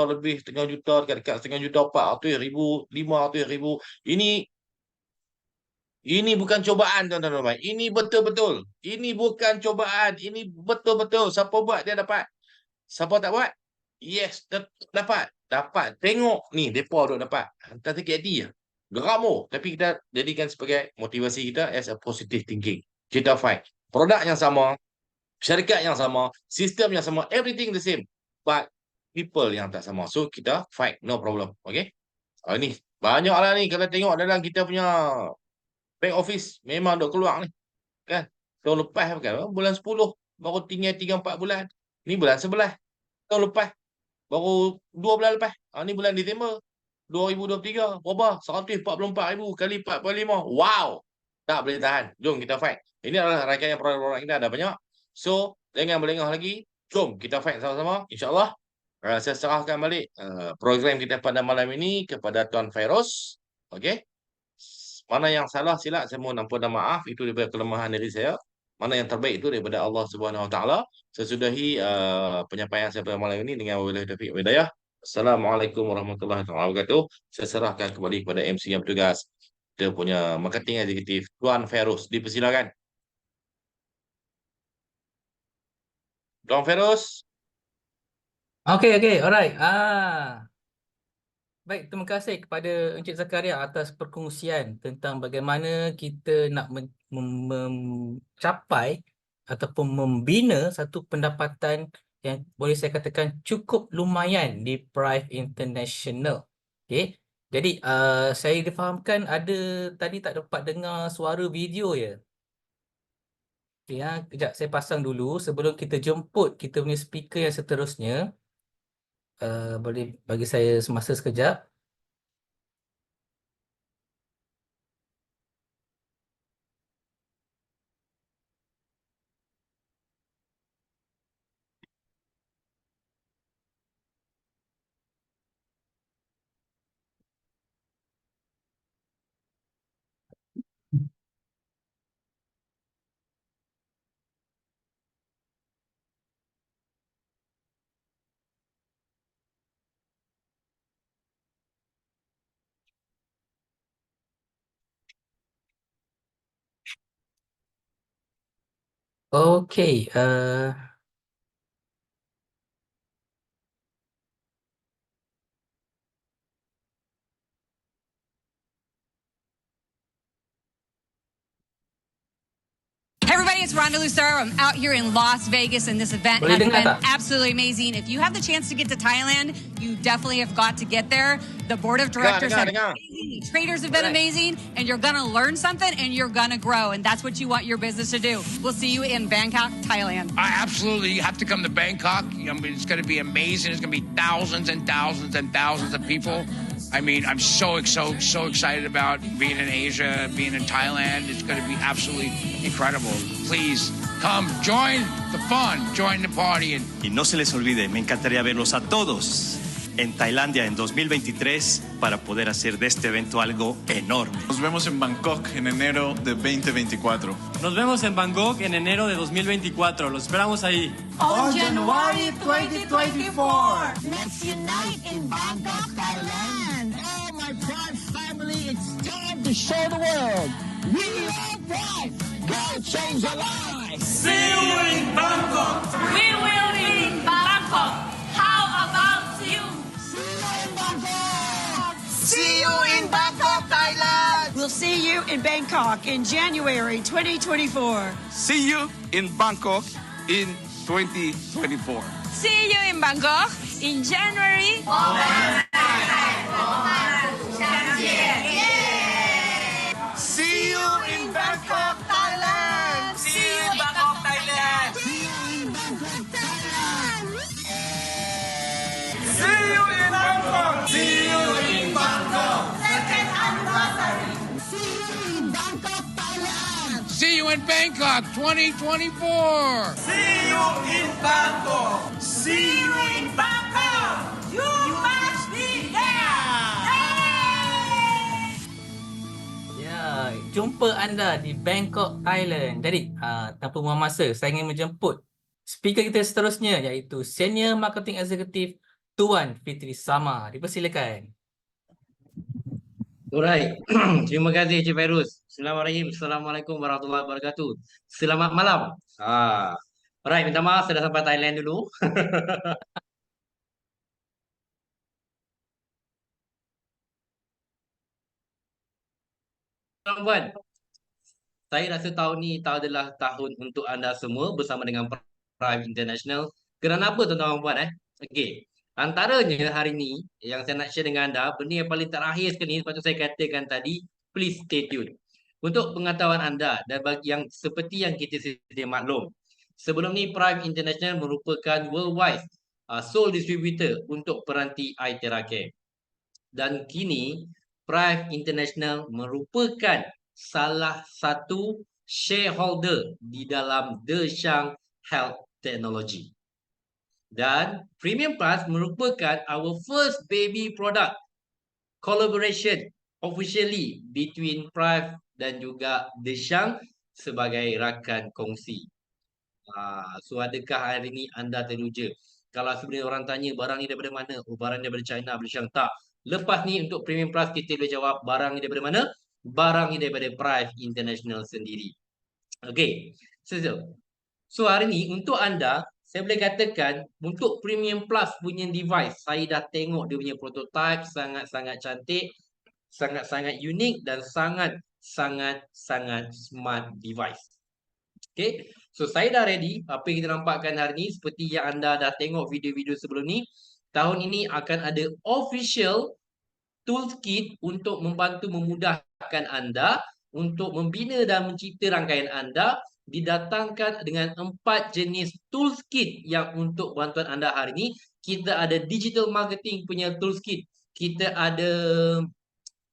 lebih, setengah juta dekat-dekat setengah juta, 400,000, 500,000. Ini Ini bukan cobaan tuan-tuan dan puan. Ini betul-betul. Ini bukan cobaan. Ini betul-betul. Siapa buat dia dapat. Siapa tak buat? Yes, dapat. Dapat. Tengok ni depa duk dapat. Hantar sikit hati je. Geram oh. Tapi kita jadikan sebagai motivasi kita as a positive thinking. Kita fight. Produk yang sama, syarikat yang sama, sistem yang sama, everything the same. But people yang tak sama. So kita fight, no problem. Okay? Ni banyaklah ni kalau tengok dalam kita punya back office memang duk keluar ni. Kan? Tahun lepas kan, bulan 10 baru tinggal 3-4 bulan. Ni bulan 11. Tahun lepas baru 2 bulan lepas. Ni bulan Disember 2023. Berapa? 144,000 kali 45. Wow. Tak boleh tahan. Jom kita fight. Ini adalah rangkaian produk-produk kita ada banyak. So, jangan berlengah lagi. Jom kita fight sama-sama. InsyaAllah. Saya serahkan balik program kita pada malam ini kepada Tuan Fairuz. Okey. Mana yang salah silap saya mohon ampun dan maaf, itu daripada kelemahan diri saya. Mana yang terbaik itu daripada Allah Subhanahu Wa Taala. Sesudahi penyampaian saya pada malam ini dengan wabillahi taufiq wal hidayah. Assalamualaikum warahmatullahi wabarakatuh. Saya serahkan kembali kepada MC yang bertugas. Kita punya marketing eksekutif Tuan Fairuz. Dipersilakan. Tuan Fairuz. Okay, alright. Baik, terima kasih kepada Encik Zakaria atas perkongsian tentang bagaimana kita nak mencapai ataupun membina satu pendapatan yang boleh saya katakan cukup lumayan di Prive International. Okay. Jadi saya difahamkan ada tadi tak dapat dengar suara video ya. Okay, kejap saya pasang dulu sebelum kita jemput kita punya speaker yang seterusnya. Boleh bagi saya semasa sekejap. Okay, Hey everybody, it's Rhonda Lucero. I'm out here in Las Vegas, and this event Boleh has dengar been tak? absolutely amazing. If you have the chance to get to Thailand, you definitely have got to get there. The board of directors have been amazing, the traders have been Right. amazing, and you're gonna learn something and you're gonna grow, and that's what you want your business to do. We'll see you in Bangkok, Thailand. I absolutely have to come to Bangkok. I mean, it's going to be amazing. It's going to be thousands and thousands and thousands of people. I mean, I'm so excited about being in Asia, being in Thailand. It's going to be absolutely incredible. Please come, join the fun, join the party. Y no se les olvide, me encantaría verlos a todos en Tailandia en 2023 para poder hacer de este evento algo enorme. Nos vemos en Bangkok en enero de 2024. Nos vemos en Bangkok en enero de 2024. Los esperamos ahí. On January 2024. Let's unite in Bangkok, Thailand. Oh, my Pride family, it's time to show the world. We are Pride. Go change our lives. See you in Bangkok. We will be in Bangkok. How about you? See you in Bangkok, Thailand. We'll see you in Bangkok in January 2024. See you in Bangkok in 2024. See you in Bangkok in January. See you in Bangkok, Thailand. See you in Bangkok, Thailand. See you in Bangkok, Thailand. See you in Bangkok. See you in Bangkok. Second anniversary. See you in Bangkok, Thailand. See you in Bangkok 2024. See you in Bangkok. See you in Bangkok. You must be there. ya, jumpa anda di Bangkok, Thailand. Jadi, tanpa buang masa, saya ingin menjemput speaker kita seterusnya iaitu Senior Marketing Executive Tuan Fitri Samar. Dipersilakan. Alright. Terima kasih Cik Fairuz. Bismillahirrahmanirrahim. Assalamualaikum warahmatullahi wabarakatuh. Selamat malam. Alright, minta maaf sudah sampai Thailand dulu. Tuan-tuan, saya rasa tahun ni adalah tahun untuk anda semua bersama dengan Prime International. Kenapa tuan-tuan dan puan Okey. Antaranya hari ni yang saya nak share dengan anda, benda yang paling terakhir sekali ni sepatutnya saya katakan tadi, please stay tune. Untuk pengetahuan anda dan bagi yang seperti yang kita sedia maklum, sebelum ni Prime International merupakan worldwide sole distributor untuk peranti iTera Care. Dan kini Prime International merupakan salah satu shareholder di dalam Deshang Health Technology. Dan Premium Plus merupakan our first baby product collaboration officially between Prime dan juga Deshang sebagai rakan kongsi. So adakah hari ni anda teruja? Kalau sebenarnya orang tanya barang ni daripada mana? Oh, barang daripada China, Deshang. Tak. Lepas ni untuk Premium Plus kita boleh jawab barang ni daripada mana? Barang ni daripada Prime International sendiri. Okay. So hari ni untuk anda, saya boleh katakan untuk Premium Plus punya device, saya dah tengok dia punya prototype, sangat-sangat cantik, sangat-sangat unik dan sangat-sangat smart device. Okay. So saya dah ready. Apa yang kita nampakkan hari ni, seperti yang anda dah tengok video-video sebelum ni, tahun ini akan ada official toolkit untuk membantu memudahkan anda untuk membina dan mencipta rangkaian anda, didatangkan dengan 4 jenis toolkit yang untuk bantuan anda hari ini. Kita ada digital marketing punya toolkit, kita ada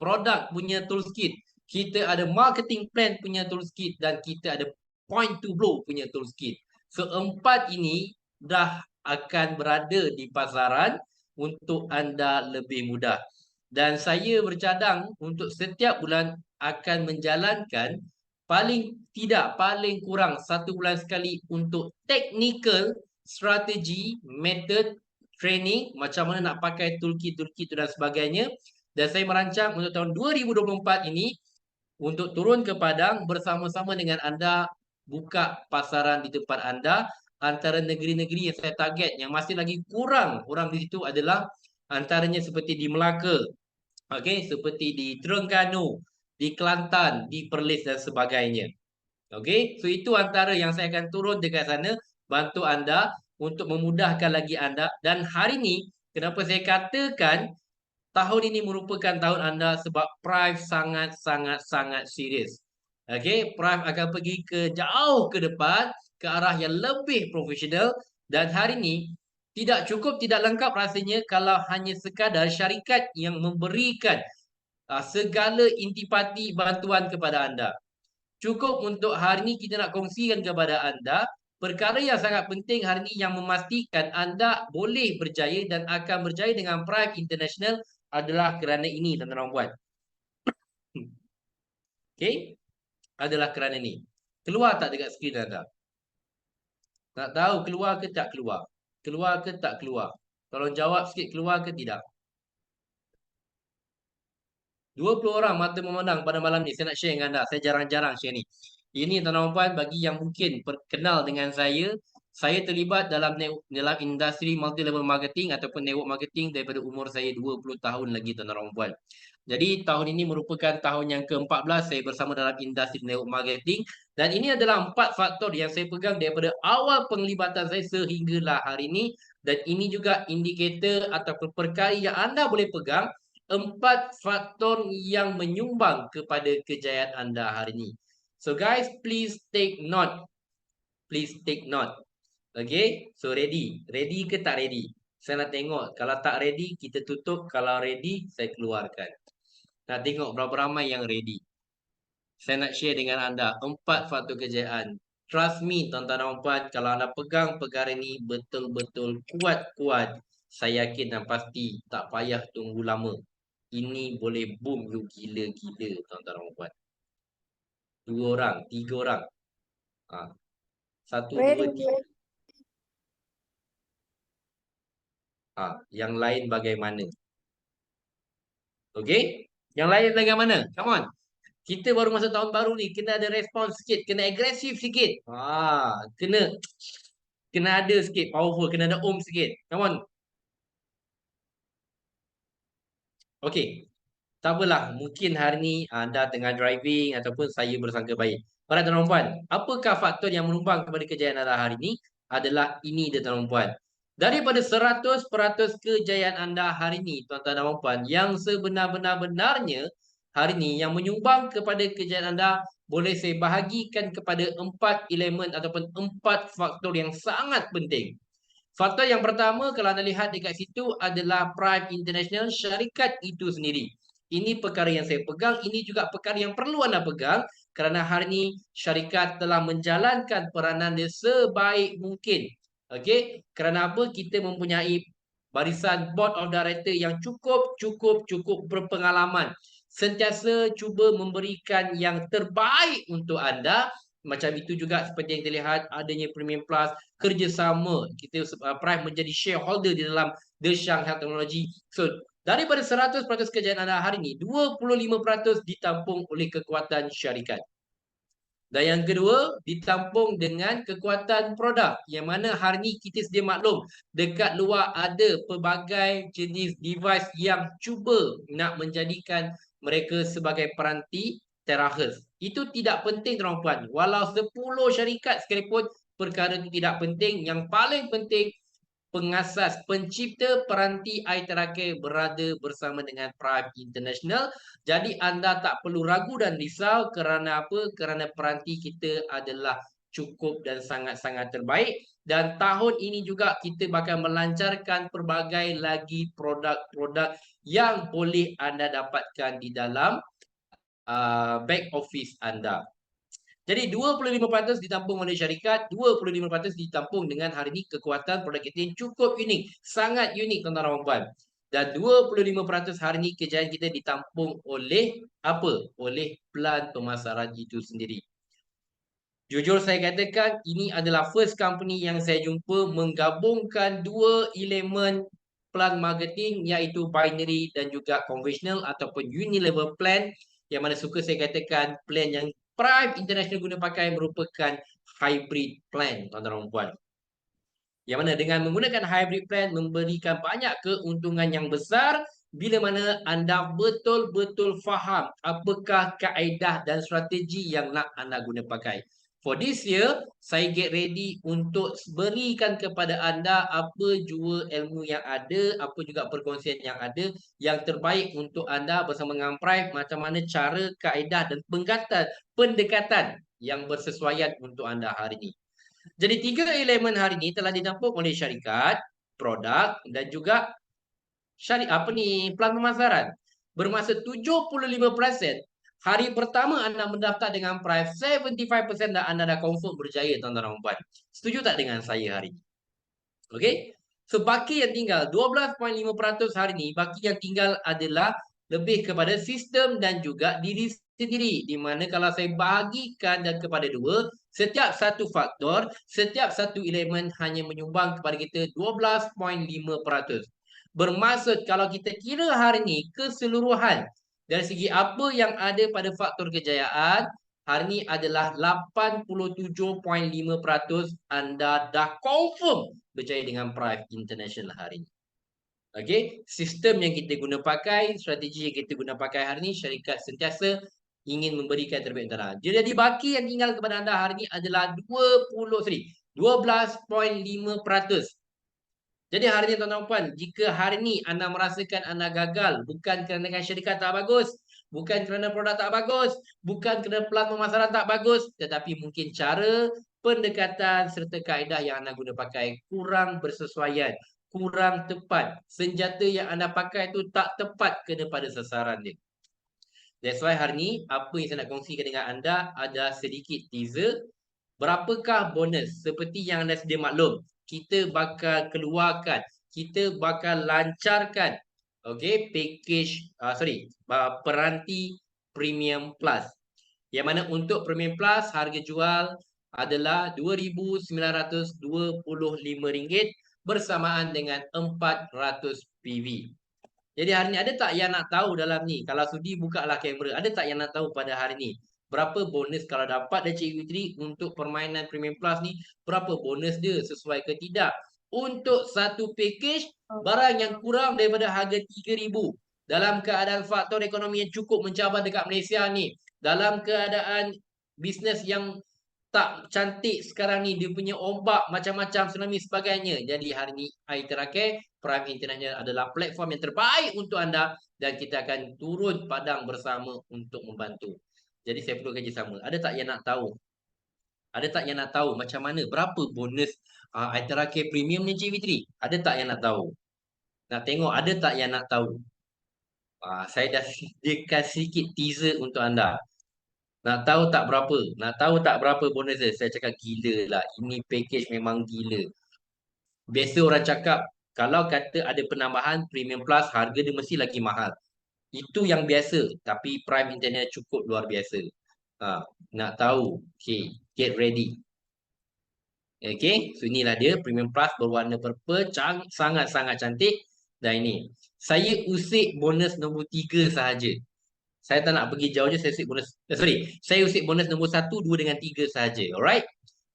produk punya toolkit, kita ada marketing plan punya toolkit, dan kita ada point to blow punya toolkit. So 4 ini dah akan berada di pasaran untuk anda lebih mudah. Dan saya bercadang untuk setiap bulan akan menjalankan paling kurang 1 bulan sekali untuk technical strategi, method, training, macam mana nak pakai toolkit tu dan sebagainya. Dan saya merancang untuk tahun 2024 ini untuk turun ke Padang bersama-sama dengan anda, buka pasaran di tempat anda. Antara negeri-negeri yang saya target yang masih lagi kurang orang di situ adalah antaranya seperti di Melaka, okey, seperti di Terengganu, di Kelantan, di Perlis dan sebagainya. Okey, so itu antara yang saya akan turun dekat sana bantu anda untuk memudahkan lagi anda. Dan hari ni kenapa saya katakan tahun ini merupakan tahun anda, sebab Prime sangat serius. Okey, Prime akan pergi ke jauh ke depan ke arah yang lebih profesional. Dan hari ini tidak lengkap rasanya kalau hanya sekadar syarikat yang memberikan segala intipati bantuan kepada anda. Cukup untuk hari ini kita nak kongsikan kepada anda perkara yang sangat penting hari ini yang memastikan anda boleh berjaya dan akan berjaya dengan Prime International adalah kerana ini, tuan-tuan dan puan. Okey, adalah kerana ini. Keluar tak dekat skrin anda? Nak tahu keluar ke tak keluar? Keluar ke tak keluar? Tolong jawab sikit, keluar ke tidak? 20 orang mata memandang pada malam ni. Saya nak share dengan anda. Saya jarang-jarang share ni. Ini tuan-tuan dan puan, bagi yang mungkin kenal dengan saya terlibat dalam industri multi level marketing ataupun network marketing daripada umur saya 20 tahun lagi, tuan-tuan dan puan. Jadi tahun ini merupakan tahun yang ke-14 saya bersama dalam industri network marketing, dan ini adalah 4 faktor yang saya pegang daripada awal penglibatan saya sehinggalah hari ini. Dan ini juga indikator ataupun perkara yang anda boleh pegang, 4 faktor yang menyumbang kepada kejayaan anda hari ini. So guys, please take note. Please take note. Okay, so ready? Ready ke tak ready? Saya nak tengok. Kalau tak ready, kita tutup. Kalau ready, saya keluarkan. Nak tengok berapa ramai yang ready. Saya nak share dengan anda 4 faktor kejayaan. Trust me, tuan-tuan dan puan, kalau anda pegang perkara ini betul-betul kuat-kuat, saya yakin dan pasti tak payah tunggu lama. Ini boleh boom you gila-gila, tuan-tuan dan puan. 2 orang, 3 orang. 1, 2, 3. Yang lain bagaimana? Okey? Yang lain bagaimana? Come on. Kita baru masuk tahun baru ni, kena ada respon sikit, kena agresif sikit. Kena ada sikit powerful, kena ada sikit. Come on. Okey. Tak apalah, mungkin hari ni anda tengah driving ataupun saya bersangka baik. Para tuan dan puan, apakah faktor yang menyumbang kepada kejayaan anda hari ini? Adalah ini dia tuan dan puan. Daripada 100% kejayaan anda hari ini, tuan-tuan dan puan, yang sebenar-benarnya hari ini yang menyumbang kepada kejayaan anda boleh saya bahagikan kepada 4 elemen ataupun 4 faktor yang sangat penting. Faktor yang pertama kalau anda lihat dekat situ adalah Prime International, syarikat itu sendiri. Ini perkara yang saya pegang, ini juga perkara yang perlu anda pegang kerana hari ini syarikat telah menjalankan peranan dia sebaik mungkin. Okey, kerana apa? Kita mempunyai barisan board of director yang cukup berpengalaman. Sentiasa cuba memberikan yang terbaik untuk anda. Macam itu juga seperti yang kita lihat adanya Premium Plus, kerjasama kita Prime menjadi shareholder di dalam The Shang Health Technology. So daripada 100% kejayaan anda hari ini, 25% ditampung oleh kekuatan syarikat. Dan yang kedua, ditampung dengan kekuatan produk. Yang mana hari ini kita sedia maklum, dekat luar ada pelbagai jenis device yang cuba nak menjadikan mereka sebagai peranti terakhir. Itu tidak penting tuan-tuan. Walau 10 syarikat sekalipun, perkara itu tidak penting. Yang paling penting, pengasas, pencipta peranti air terakhir berada bersama dengan Prime International. Jadi anda tak perlu ragu dan risau kerana apa? Kerana peranti kita adalah cukup dan sangat-sangat terbaik. Dan tahun ini juga kita bakal melancarkan pelbagai lagi produk-produk yang boleh anda dapatkan di dalam back office anda. Jadi 25% ditampung oleh syarikat, 25% ditampung dengan hari ini kekuatan produk kita yang cukup unik, sangat unik tuan-tuan dan puan. Dan 25% hari ini kejayaan kita ditampung oleh apa? Oleh pelan pemasaran itu sendiri. Jujur saya katakan ini adalah first company yang saya jumpa menggabungkan dua elemen plan marketing iaitu binary dan juga conventional ataupun unilevel plan, yang mana suka saya katakan plan yang Prime International guna pakai merupakan hybrid plan tuan-tuan dan puan. Yang mana dengan menggunakan hybrid plan memberikan banyak keuntungan yang besar bila mana anda betul-betul faham apakah kaedah dan strategi yang nak anda guna pakai. For this year, saya get ready untuk berikan kepada anda apa jua ilmu yang ada, apa juga perkongsian yang ada, yang terbaik untuk anda bersama dengan Prime, macam mana cara, kaedah dan pendekatan yang bersesuaian untuk anda hari ini. Jadi 3 elemen hari ini telah ditampung oleh syarikat, produk dan juga plan pemasaran. Bermasa 75%. Hari pertama anda mendaftar dengan Prime, 75% dan anda dah confirm berjaya tuan-tuan dan puan. Setuju tak dengan saya hari ini? Okey? So baki yang tinggal 12.5% hari ini, baki yang tinggal adalah lebih kepada sistem dan juga diri sendiri. Di mana kalau saya bahagikan dan kepada dua, setiap satu faktor, setiap satu elemen hanya menyumbang kepada kita 12.5%. Bermaksud kalau kita kira hari ini keseluruhan dari segi apa yang ada pada faktor kejayaan, hari ini adalah 87.5% anda dah confirm berjaya dengan Prime International hari ini. Okey, sistem yang kita guna pakai, strategi yang kita guna pakai hari ini, syarikat sentiasa ingin memberikan terbaik untuk anda. Jadi baki yang tinggal kepada anda hari ini adalah 12.5%. Jadi hari ini tuan-tuan puan, jika hari ini anda merasakan anda gagal, bukan kerana syarikat tak bagus, bukan kerana produk tak bagus, bukan kerana plan pemasaran tak bagus, tetapi mungkin cara, pendekatan serta kaedah yang anda guna pakai kurang bersesuaian, kurang tepat. Senjata yang anda pakai itu tak tepat kepada sasaran dia. That's why hari ini apa yang saya nak kongsikan dengan anda ada sedikit teaser. Berapakah bonus seperti yang anda sedia maklum. Kita bakal keluarkan, kita bakal lancarkan package peranti Premium Plus. Yang mana untuk Premium Plus harga jual adalah RM2,925 bersamaan dengan 400 PV. Jadi hari ni ada tak yang nak tahu dalam ni? Kalau sudi bukalah kamera. Ada tak yang nak tahu pada hari ni? Berapa bonus kalau dapat dari Cik Fitri untuk permainan Premium Plus ni? Berapa bonus dia? Sesuai ke tidak? Untuk satu package, barang yang kurang daripada harga RM3,000. Dalam keadaan faktor ekonomi yang cukup mencabar dekat Malaysia ni. Dalam keadaan bisnes yang tak cantik sekarang ni, dia punya ombak macam-macam, tsunami sebagainya. Jadi hari ni iTeracare Prime International adalah platform yang terbaik untuk anda dan kita akan turun padang bersama untuk membantu. Jadi saya perlu kerjasama. Ada tak yang nak tahu? Ada tak yang nak tahu macam mana, berapa bonus iTeracare Premium ni Cik Fitri? Ada tak yang nak tahu? Nak tengok ada tak yang nak tahu? Saya dah sediakan sedikit teaser untuk anda. Nak tahu tak berapa? Nak tahu tak berapa bonus dia? Saya cakap gila lah. Ini package memang gila. Biasa orang cakap, kalau kata ada penambahan Premium Plus, harga dia mesti lagi mahal. Itu yang biasa. Tapi Prime Internet cukup luar biasa. Nak tahu? Okay, get ready. Okay, so inilah dia. Premium Plus berwarna purple. Sangat-sangat cantik. Dan ini. Saya usik bonus nombor 3 sahaja. Saya tak nak pergi jauh je, saya usik bonus. Saya usik bonus nombor 1, 2 dengan 3 sahaja. Alright?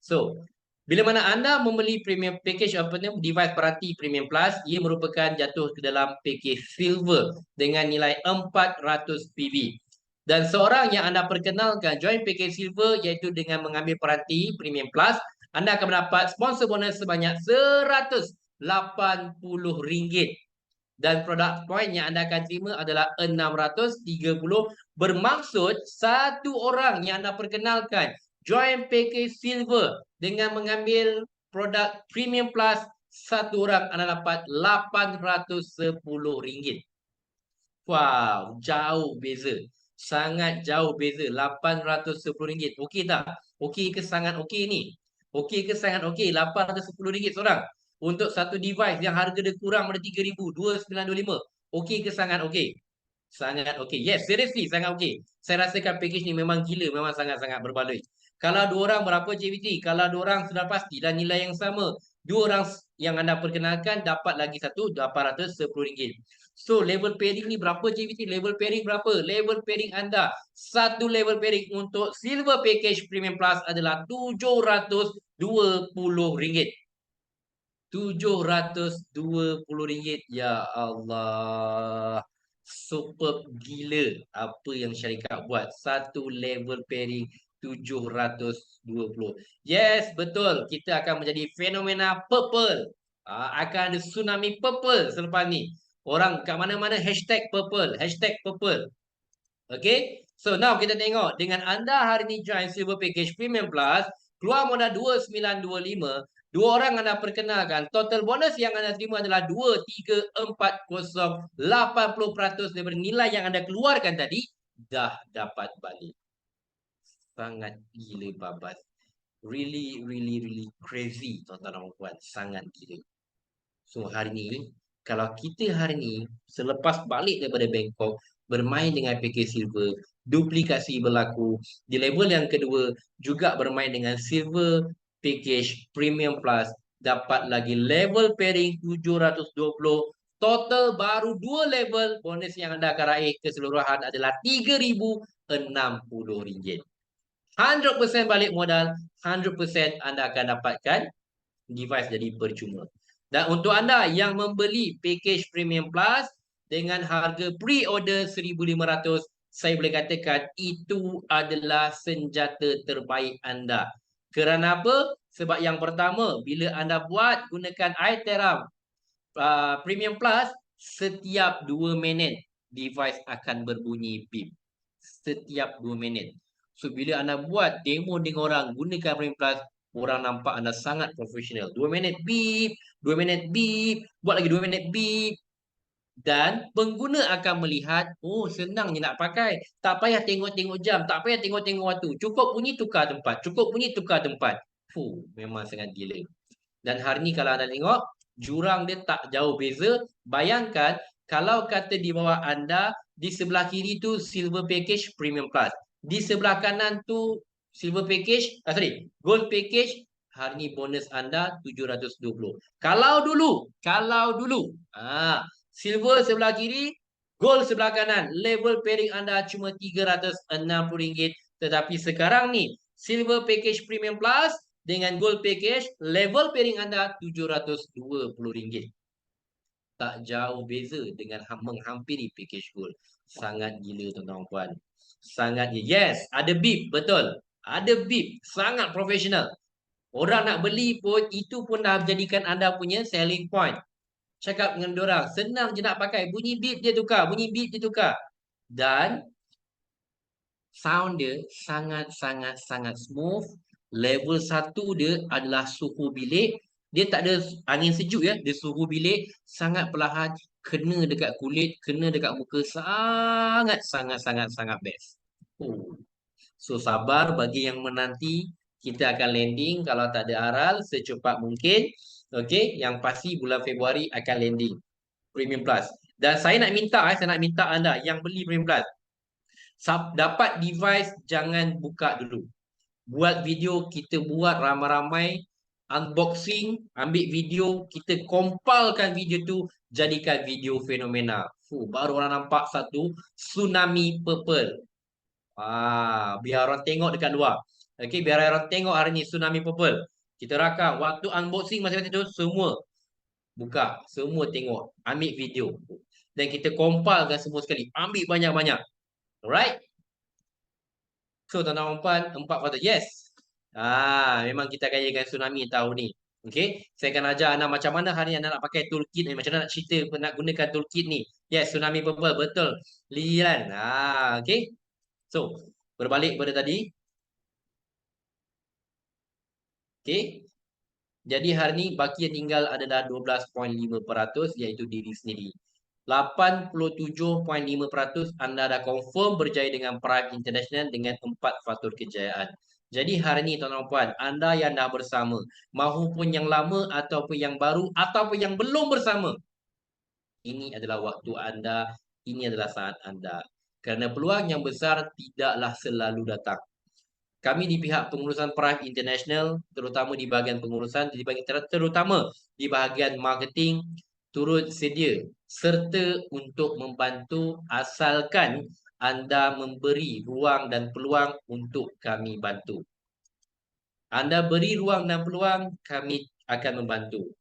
So, bila mana anda membeli premium package device peranti Premium Plus, ia merupakan jatuh ke dalam package silver dengan nilai 400 PB. Dan seorang yang anda perkenalkan join package silver iaitu dengan mengambil peranti Premium Plus, anda akan mendapat sponsor bonus sebanyak RM180. Dan produk point yang anda akan terima adalah 630, bermaksud satu orang yang anda perkenalkan join package silver dengan mengambil produk Premium Plus, satu orang anda dapat RM810. Wow, jauh beza. Sangat jauh beza, RM810. Okey tak? Okey ke sangat okey ni? Okey ke sangat okey? RM810 seorang. Untuk satu device yang harga dia kurang pada RM3,000, RM2,925. Okey ke sangat okey? Sangat okey. Yes, seriously sangat okey. Saya rasakan package ni memang gila, memang sangat-sangat berbaloi. Kalau dua orang berapa Cik Fitri? Kalau dua orang sudah pasti dan nilai yang sama. Dua orang yang anda perkenalkan dapat lagi satu RM810. So level pairing ni berapa Cik Fitri? Level pairing berapa? Level pairing anda, satu level pairing untuk silver package Premium Plus adalah RM720. RM720. Ya Allah. Superb gila apa yang syarikat buat. Satu level pairing 720. Yes, betul. Kita akan menjadi fenomena purple. Akan ada tsunami purple selepas ni. Orang kat mana-mana hashtag purple. Hashtag purple. Okay. So now kita tengok. Dengan anda hari ni join silver package Premium Plus, keluar modal 2925. Dua orang anda perkenalkan, total bonus yang anda terima adalah 2340, 80% daripada nilai yang anda keluarkan tadi dah dapat balik. Sangat gila babas. Really crazy tuan-tuan dan puan. Sangat gila. So hari ni, kalau kita hari ni selepas balik daripada Bangkok, bermain dengan package silver, duplikasi berlaku. Di level yang kedua juga bermain dengan silver package Premium Plus, dapat lagi level pairing 720. Total baru 2 level, bonus yang anda akan raih keseluruhan adalah RM3,060. 100% balik modal, 100% anda akan dapatkan device jadi percuma. Dan untuk anda yang membeli package Premium Plus dengan harga pre-order RM1,500, saya boleh katakan itu adalah senjata terbaik anda. Kerana apa? Sebab yang pertama, bila anda buat gunakan iTera Premium Plus, setiap 2 minit device akan berbunyi beep. Setiap 2 minit. So bila anda buat demo dengan orang gunakan Premium Plus, orang nampak anda sangat profesional. 2 minit beep, 2 minit beep, buat lagi 2 minit beep. Dan pengguna akan melihat, oh senang je nak pakai. Tak payah tengok-tengok jam, tak payah tengok-tengok waktu. Cukup bunyi tukar tempat, cukup bunyi tukar tempat. Memang sangat gila. Dan hari ni kalau anda tengok, jurang dia tak jauh beza. Bayangkan kalau kata di bawah anda, di sebelah kiri tu silver package Premium Plus. Di sebelah kanan tu silver package, gold package. Hari ni bonus anda 720. Kalau dulu, Silver sebelah kiri, gold sebelah kanan. Level pairing anda cuma RM360. Tetapi sekarang ni, silver package premium plus dengan gold package, level pairing anda RM720. Tak jauh beza dengan menghampiri package gold. Sangat gila tuan-tuan puan. Sangat gila. Yes, ada bib, betul. Ada bib, sangat profesional. Orang nak beli pun, itu pun dah jadikan anda punya selling point. Cakap dengan diorang, senang je nak pakai. Bunyi bib dia tukar, bunyi bib dia tukar. Dan sound dia sangat smooth. Level 1 dia adalah suhu bilik. Dia tak ada angin sejuk ya. Dia suhu bilik sangat perlahan. Kena dekat kulit, kena dekat muka. Sangat best. So sabar bagi yang menanti. Kita akan landing kalau tak ada aral secepat mungkin. Okey, yang pasti bulan Februari akan landing Premium Plus. Dan saya nak minta anda yang beli Premium Plus, dapat device jangan buka dulu. Buat video, kita buat ramai-ramai unboxing, ambil video, kita kompilkan video tu, jadikan video fenomena. Baru orang nampak satu tsunami purple. Biar orang tengok dekat luar. Okey, biar orang tengok hari ni tsunami purple. Kita rakam waktu unboxing masing-masing tu semua buka, semua tengok, ambil video. Dan kita compilkan semua sekali, ambil banyak-banyak. Alright? So tuan-tuan puan, 4 faktor. Yes. Memang kita akan jadikan tsunami tahun ni. Okey, saya akan ajar anda macam mana hari ni anda nak pakai toolkit ni, macam mana nak cerita nak gunakan toolkit ni. Yes, tsunami purple, betul. Lilian. Okey. So, berbalik pada tadi. Okey. Jadi hari ni baki yang tinggal adalah 12.5% iaitu diri sendiri. 87.5% anda dah confirm berjaya dengan Prime International dengan 4 faktor kejayaan. Jadi hari ni tuan-tuan puan, anda yang dah bersama, mahupun yang lama ataupun yang baru ataupun yang belum bersama, ini adalah waktu anda, ini adalah saat anda. Kerana peluang yang besar tidaklah selalu datang. Kami di pihak pengurusan Prime International, terutama di bahagian pengurusan, terutama di bahagian marketing, turut sedia serta untuk membantu asalkan anda memberi ruang dan peluang untuk kami bantu. Anda beri ruang dan peluang, kami akan membantu.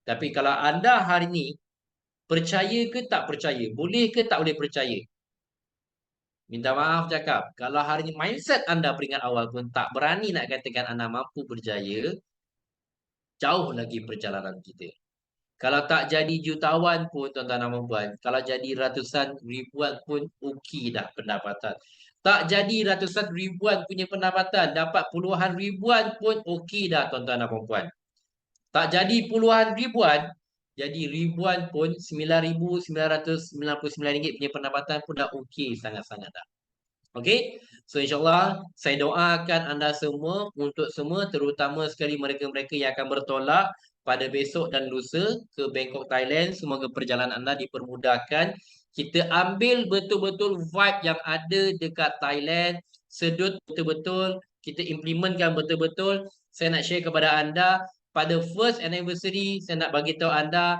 Tapi kalau anda hari ini percaya ke tak percaya, boleh ke tak boleh percaya, minta maaf cakap, kalau hari ini mindset anda peringkat awal pun tak berani nak katakan anda mampu berjaya, jauh lagi perjalanan kita. Kalau tak jadi jutawan pun tuan-tuan dan puan, kalau jadi ratusan ribuan pun okey dah pendapatan. Tak jadi ratusan ribuan punya pendapatan, dapat puluhan ribuan pun okey dah tuan-tuan dan puan. Tak jadi puluhan ribuan, jadi ribuan pun RM9,999 punya pendapatan pun dah okey sangat-sangat dah. Okey, so insyaAllah saya doakan anda semua, untuk semua, terutama sekali mereka-mereka yang akan bertolak pada besok dan lusa ke Bangkok, Thailand. Semoga perjalanan anda dipermudahkan. Kita ambil betul-betul vibe yang ada dekat Thailand, sedut betul-betul, kita implementkan betul-betul. Saya nak share kepada anda, pada first anniversary, saya nak bagi tahu anda,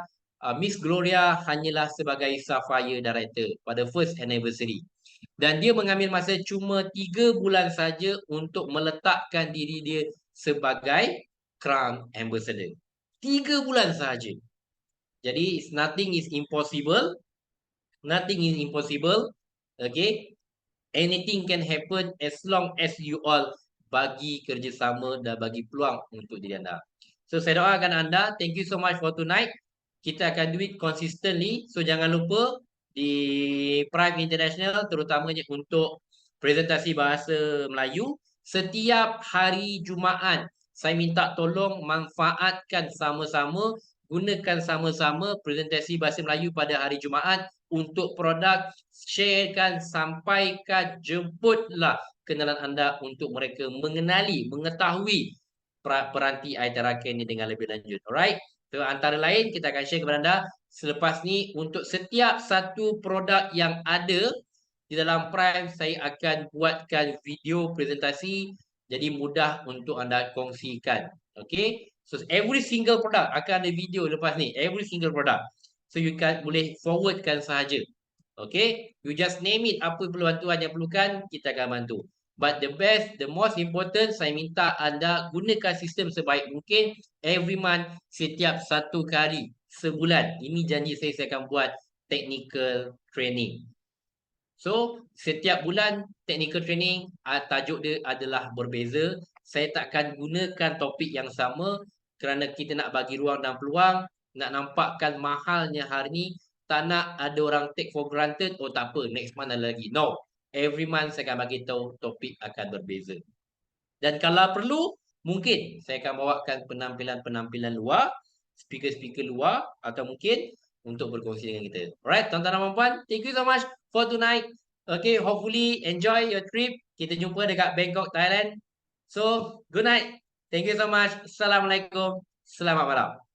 Miss Gloria hanyalah sebagai Sapphire Director pada first anniversary. Dan dia mengambil masa cuma 3 bulan saja untuk meletakkan diri dia sebagai Crown Ambassador. 3 bulan saja. Jadi nothing is impossible. Nothing is impossible. Okay. Anything can happen as long as you all bagi kerjasama dan bagi peluang untuk diri anda. So saya doakan anda, thank you so much for tonight. Kita akan do it consistently. So jangan lupa di Prime International, terutamanya untuk presentasi bahasa Melayu, setiap hari Jumaat saya minta tolong manfaatkan sama-sama, gunakan sama-sama presentasi bahasa Melayu pada hari Jumaat untuk produk, sharekan, sampaikan, jemputlah kenalan anda untuk mereka mengenali, mengetahui peranti iTera Care ini dengan lebih lanjut. Alright? So, antara lain kita akan share kepada anda selepas ni, untuk setiap satu produk yang ada di dalam Prime, saya akan buatkan video presentasi, jadi mudah untuk anda kongsikan. Okay? So every single product akan ada video lepas ni, every single product. So you boleh forwardkan sahaja. Okay, you just name it, apa bantuan yang perlukan, kita akan bantu. But the most important, saya minta anda gunakan sistem sebaik mungkin every month, setiap 1 kali sebulan. Ini janji saya akan buat technical training. So, setiap bulan technical training, tajuk dia adalah berbeza. Saya takkan gunakan topik yang sama kerana kita nak bagi ruang dan peluang, nak nampakkan mahalnya hari ni, tak nak ada orang take for granted, oh tak apa, next month ada lagi. No, every month saya akan bagi tahu topik akan berbeza. Dan kalau perlu, mungkin saya akan bawakan penampilan-penampilan luar, speaker-speaker luar, atau mungkin untuk berkongsi dengan kita. Alright, tuan-tuan dan puan-puan, thank you so much for tonight. Okay, hopefully enjoy your trip. Kita jumpa dekat Bangkok, Thailand. So, good night. Thank you so much. Assalamualaikum. Selamat malam.